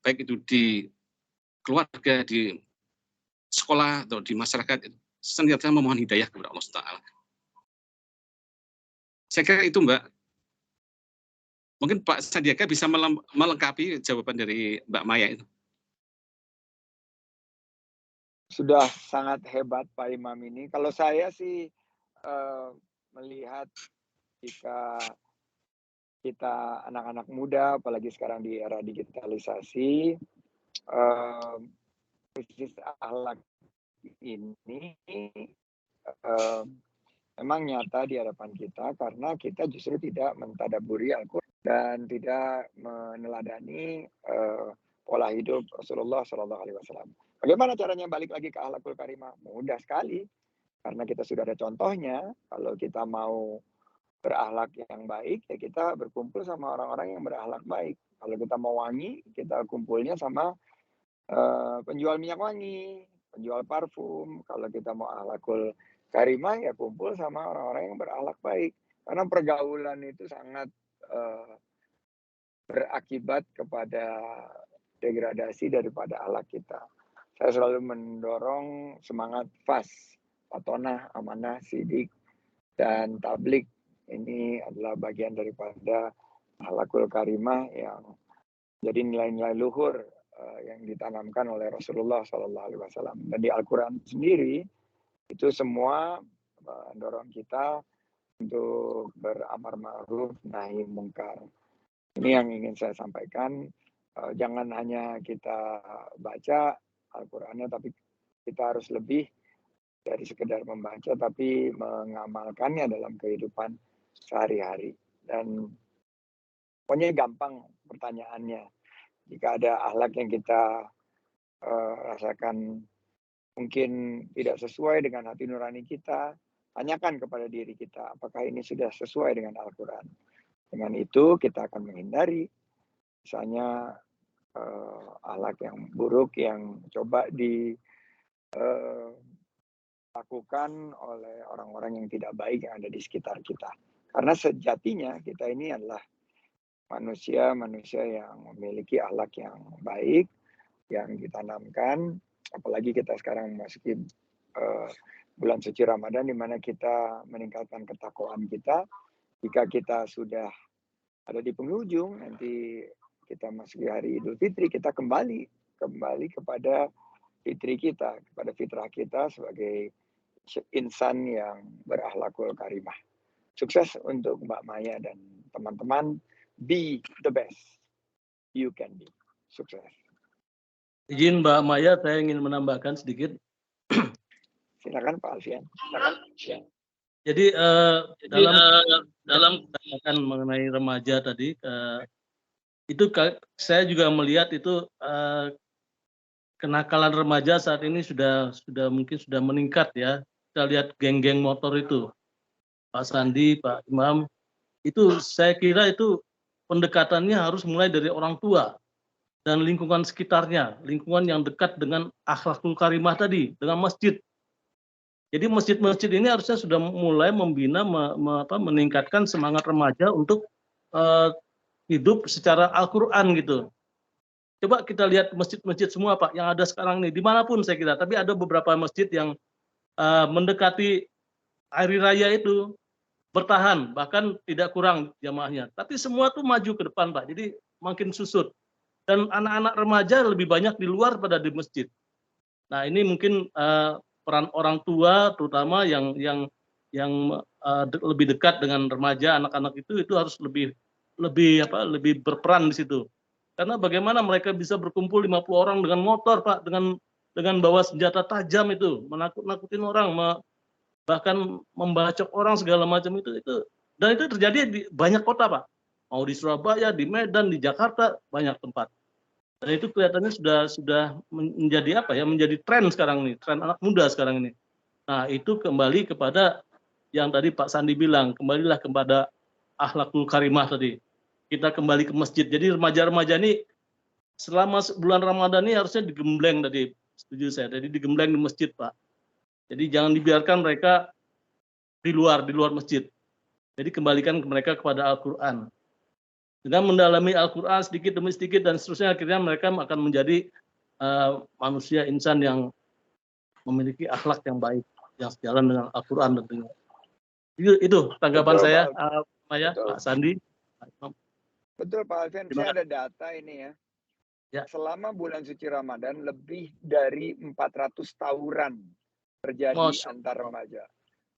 baik itu di keluarga, di sekolah, atau di masyarakat, senantiasa memohon hidayah kepada Allah Taala. Saya kira itu, Mbak. Mungkin Pak Sandiaga bisa melengkapi jawaban dari Mbak Maya itu. Sudah sangat hebat Pak Imam ini. Kalau saya sih melihat jika kita anak-anak muda, apalagi sekarang di era digitalisasi, krisis akhlak ini memang nyata di hadapan kita karena kita justru tidak mentadaburi Al-Quran dan tidak meneladani pola hidup Rasulullah SAW. Bagaimana caranya balik lagi ke akhlakul karimah? Mudah sekali, karena kita sudah ada contohnya. Kalau kita mau berakhlak yang baik, ya kita berkumpul sama orang-orang yang berakhlak baik. Kalau kita mau wangi, kita kumpulnya sama penjual minyak wangi, penjual parfum. Kalau kita mau akhlakul karimah, ya kumpul sama orang-orang yang berakhlak baik. Karena pergaulan itu sangat berakibat kepada degradasi daripada akhlak kita. Saya selalu mendorong semangat FAS, Fatonah, Amanah, Sidik, dan Tablik. Ini adalah bagian daripada akhlakul karimah yang jadi nilai-nilai luhur yang ditanamkan oleh Rasulullah SAW. Dan di Al-Quran sendiri, itu semua mendorong kita untuk beramar ma'ruf nahi mungkar. Ini yang ingin saya sampaikan. Jangan hanya kita baca Al-Qurannya, tapi kita harus lebih dari sekedar membaca, tapi mengamalkannya dalam kehidupan sehari-hari. Dan pokoknya gampang pertanyaannya. Jika ada akhlak yang kita rasakan mungkin tidak sesuai dengan hati nurani kita, tanyakan kepada diri kita, apakah ini sudah sesuai dengan Al-Quran. Dengan itu kita akan menghindari misalnya akhlak yang buruk yang coba dilakukan oleh orang-orang yang tidak baik yang ada di sekitar kita. Karena sejatinya kita ini adalah manusia yang memiliki akhlak yang baik, yang ditanamkan, apalagi kita sekarang memasuki bulan suci Ramadan, di mana kita meningkatkan ketakwaan kita. Jika kita sudah ada di penghujung, nanti kita masuki hari Idul Fitri, kita kembali kepada fitri kita, kepada fitrah kita sebagai insan yang berakhlakul karimah. Sukses untuk Mbak Maya dan teman-teman. Be the best you can be. Sukses. Izin Mbak Maya, saya ingin menambahkan sedikit. Silakan Pak Alfian. Jadi dalam katakan mengenai remaja tadi, itu saya juga melihat itu kenakalan remaja saat ini sudah mungkin sudah meningkat ya. Kita lihat geng-geng motor itu, Pak Sandi, Pak Imam, itu saya kira itu pendekatannya harus mulai dari orang tua dan lingkungan sekitarnya, lingkungan yang dekat dengan akhlakul karimah tadi, dengan masjid. Jadi masjid-masjid ini harusnya sudah mulai membina, meningkatkan semangat remaja untuk hidup secara Al-Quran gitu. Coba kita lihat masjid-masjid semua Pak yang ada sekarang ini, dimanapun saya kira. Tapi ada beberapa masjid yang mendekati hari raya itu bertahan, bahkan tidak kurang jamaahnya. Tapi semua tuh maju ke depan Pak, jadi makin susut. Dan anak-anak remaja lebih banyak di luar pada di masjid. Nah ini mungkin peran orang tua terutama yang lebih dekat dengan remaja, anak-anak itu harus lebih berperan di situ. Karena bagaimana mereka bisa berkumpul 50 orang dengan motor Pak, dengan bawa senjata tajam itu, menakut-nakutin orang, bahkan membacok orang segala macam itu, dan itu terjadi di banyak kota Pak. Mau di Surabaya, di Medan, di Jakarta, banyak tempat. Dan itu kelihatannya sudah menjadi menjadi tren sekarang ini, tren anak muda sekarang ini. Nah, itu kembali kepada yang tadi Pak Sandi bilang, kembalilah kepada akhlakul karimah tadi. Kita kembali ke masjid. Jadi remaja-remaja ini selama bulan Ramadan ini harusnya digembleng tadi, setuju saya. Jadi digembleng di masjid, Pak. Jadi jangan dibiarkan mereka di luar masjid. Jadi kembalikan mereka kepada Al-Quran. Dengan mendalami Al-Quran sedikit demi sedikit dan seterusnya, akhirnya mereka akan menjadi manusia insan yang memiliki akhlak yang baik, yang sejalan dengan Al-Quran tentunya. Itu tanggapan Betul, saya, Pak. Maya, Betul. Pak Sandi. Betul Pak Alfian, Terima saya ada data ini ya. Ya. Selama bulan suci Ramadan lebih dari 400 tawuran terjadi Masya antar Allah. remaja.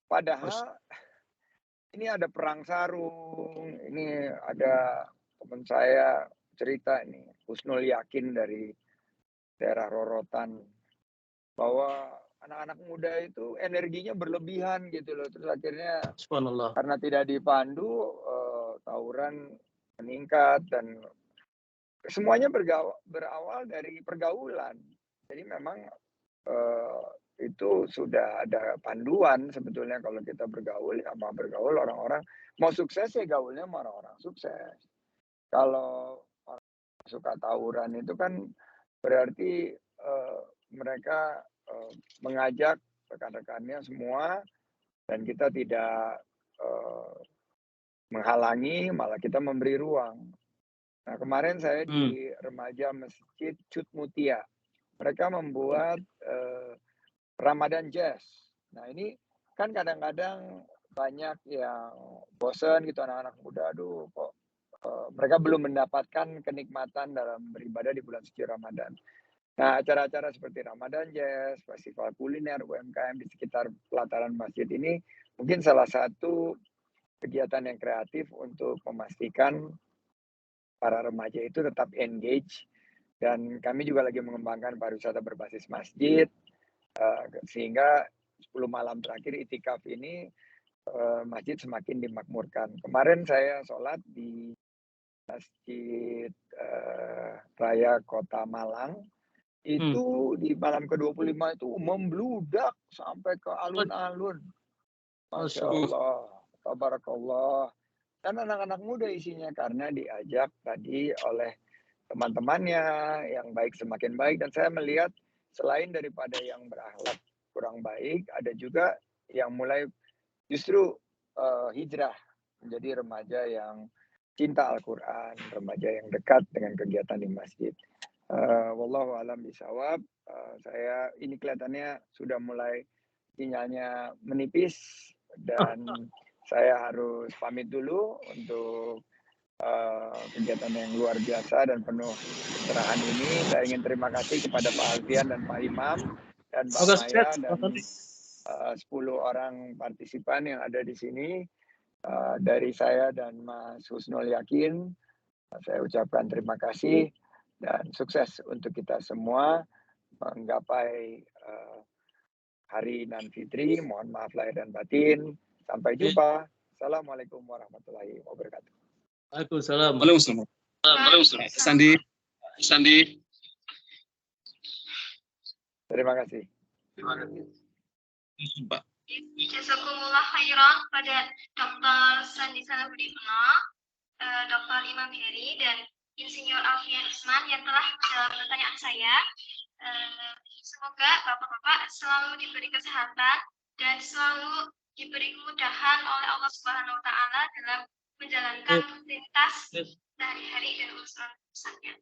Padahal ini ada perang sarung, ini ada teman saya cerita ini, Husnul Yakin dari daerah Rorotan, bahwa anak-anak muda itu energinya berlebihan gitu loh. Terus akhirnya Subhanallah. karena tidak dipandu, tawuran meningkat dan semuanya berawal dari pergaulan. Jadi memang itu sudah ada panduan sebetulnya kalau kita bergaul orang-orang mau sukses ya gaulnya sama orang-orang sukses. Kalau orang suka tawuran itu kan berarti mereka mengajak rekan-rekannya semua dan kita tidak menghalangi, malah kita memberi ruang. Nah, kemarin saya di remaja Masjid Cut Mutia. Mereka membuat Ramadan Jazz. Nah, ini kan kadang-kadang banyak yang bosen gitu anak-anak muda, aduh kok mereka belum mendapatkan kenikmatan dalam beribadah di bulan suci Ramadan. Nah, acara-acara seperti Ramadan Jazz, festival kuliner, UMKM di sekitar pelataran masjid ini mungkin salah satu kegiatan yang kreatif untuk memastikan para remaja itu tetap engage, dan kami juga lagi mengembangkan pariwisata berbasis masjid sehingga 10 malam terakhir itikaf ini masjid semakin dimakmurkan. Kemarin saya sholat di Masjid Raya Kota Malang, itu di malam ke-25 itu membludak sampai ke alun-alun. Masya Allah, tabarakallah. Dan anak-anak muda isinya karena diajak tadi oleh teman-temannya yang baik semakin baik. Dan saya melihat selain daripada yang berakhlak kurang baik, ada juga yang mulai justru hijrah menjadi remaja yang cinta Al-Quran, remaja yang dekat dengan kegiatan di masjid. Wallahu alam bisawab. Saya ini kelihatannya sudah mulai sinyalnya menipis dan saya harus pamit dulu untuk kegiatan yang luar biasa dan penuh pencerahan ini. Saya ingin terima kasih kepada Pak Alfian dan Pak Imam dan Mbak Maya dan 10 orang partisipan yang ada di sini. Dari saya dan Mas Husnul Yakin, saya ucapkan terima kasih dan sukses untuk kita semua menggapai hari Idul Fitri. Mohon maaf lahir dan batin. Sampai jumpa. Assalamualaikum warahmatullahi wabarakatuh. Waalaikumsalam. Waalaikumsalam. Sandi. Terima kasih. Pak. Jazakumullah khairan pada Dr. Sandi Salahudinno, Dr. Imam Heri, dan Insinyur Alfian Usman yang telah menjawab pertanyaan saya. Semoga Bapak-Bapak selalu diberi kesehatan dan selalu diberi kemudahan oleh Allah Subhanahu wa Ta'ala dalam menjalankan rutinitas sehari-hari dan urusan-urusannya.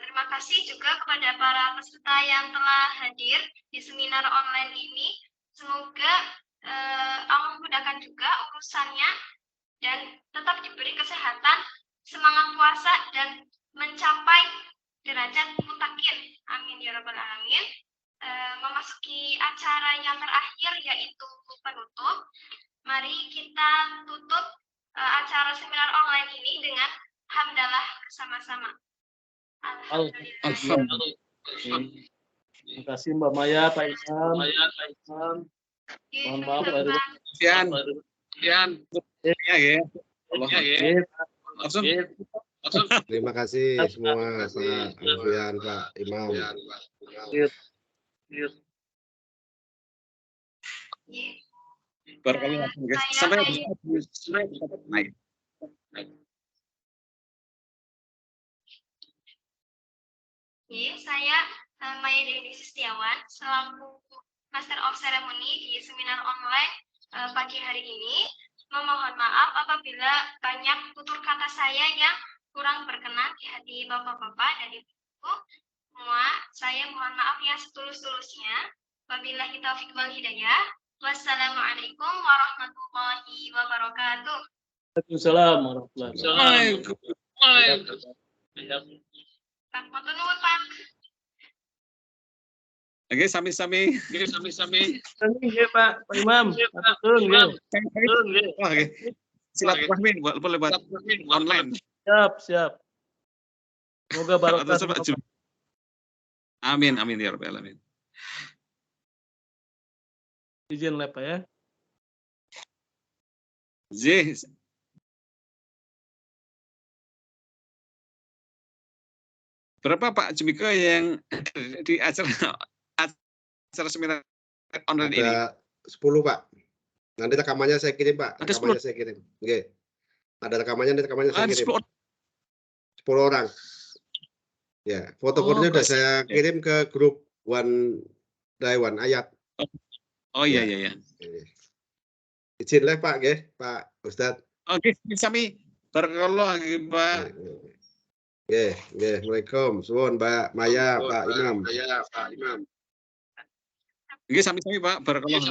Terima kasih juga kepada para peserta yang telah hadir di seminar online ini. Semoga Allah memudahkan juga urusannya dan tetap diberi kesehatan, semangat puasa, dan mencapai derajat mutakin. Amin ya rabbal alamin. Memasuki acara yang terakhir yaitu penutup. Mari kita tutup acara seminar online ini dengan hamdalah bersama-sama. Alhamdulillah. Terima kasih Mbak Maya, Pak Imam. Mohon maaf Pak Yan. Terima kasih semua Pak Alfian, Pak Imam. Sampai saya Maya Dewi Setiawan selaku Master of Ceremony di seminar online pagi hari ini. Memohon maaf apabila banyak tutur kata saya yang kurang berkenan di hati bapak-bapak dan ibu-ibu. Semua saya mohon maaf yang setulus-tulusnya. Wabillahi taufiq wal hidayah. Wassalamualaikum warahmatullahi wabarakatuh. Waalaikumsalam warahmatullahi wabarakatuh. Pak, matur nuwun, Pak. Oke, sami-sami. Nggih, Pak Imam. Betul nggih. Wah, oke. Silaturahmi lewat online. Siap. Semoga barokah. Amin ya rabbal alamin. Izin lab Pak ya. Berapa Pak Jumiko yang di acara seminar online ini? Ada 10 Pak. Nanti rekamannya saya kirim Pak. Ada 10. Rekamannya saya kirim. Oke. Ada rekamannya saya Ada kirim. 10 orang. Ya, foto-fotonya udah saya kirim ke grup One Day One Ayat. Oh iya. Izin lah Pak, nggih, Pak Ustadz. Oke, sami barakallah Pak. Nggih. Assalamualaikum. Suwun Mbak Maya, Pak Imam. Nggih sami-sami Pak, barakallah.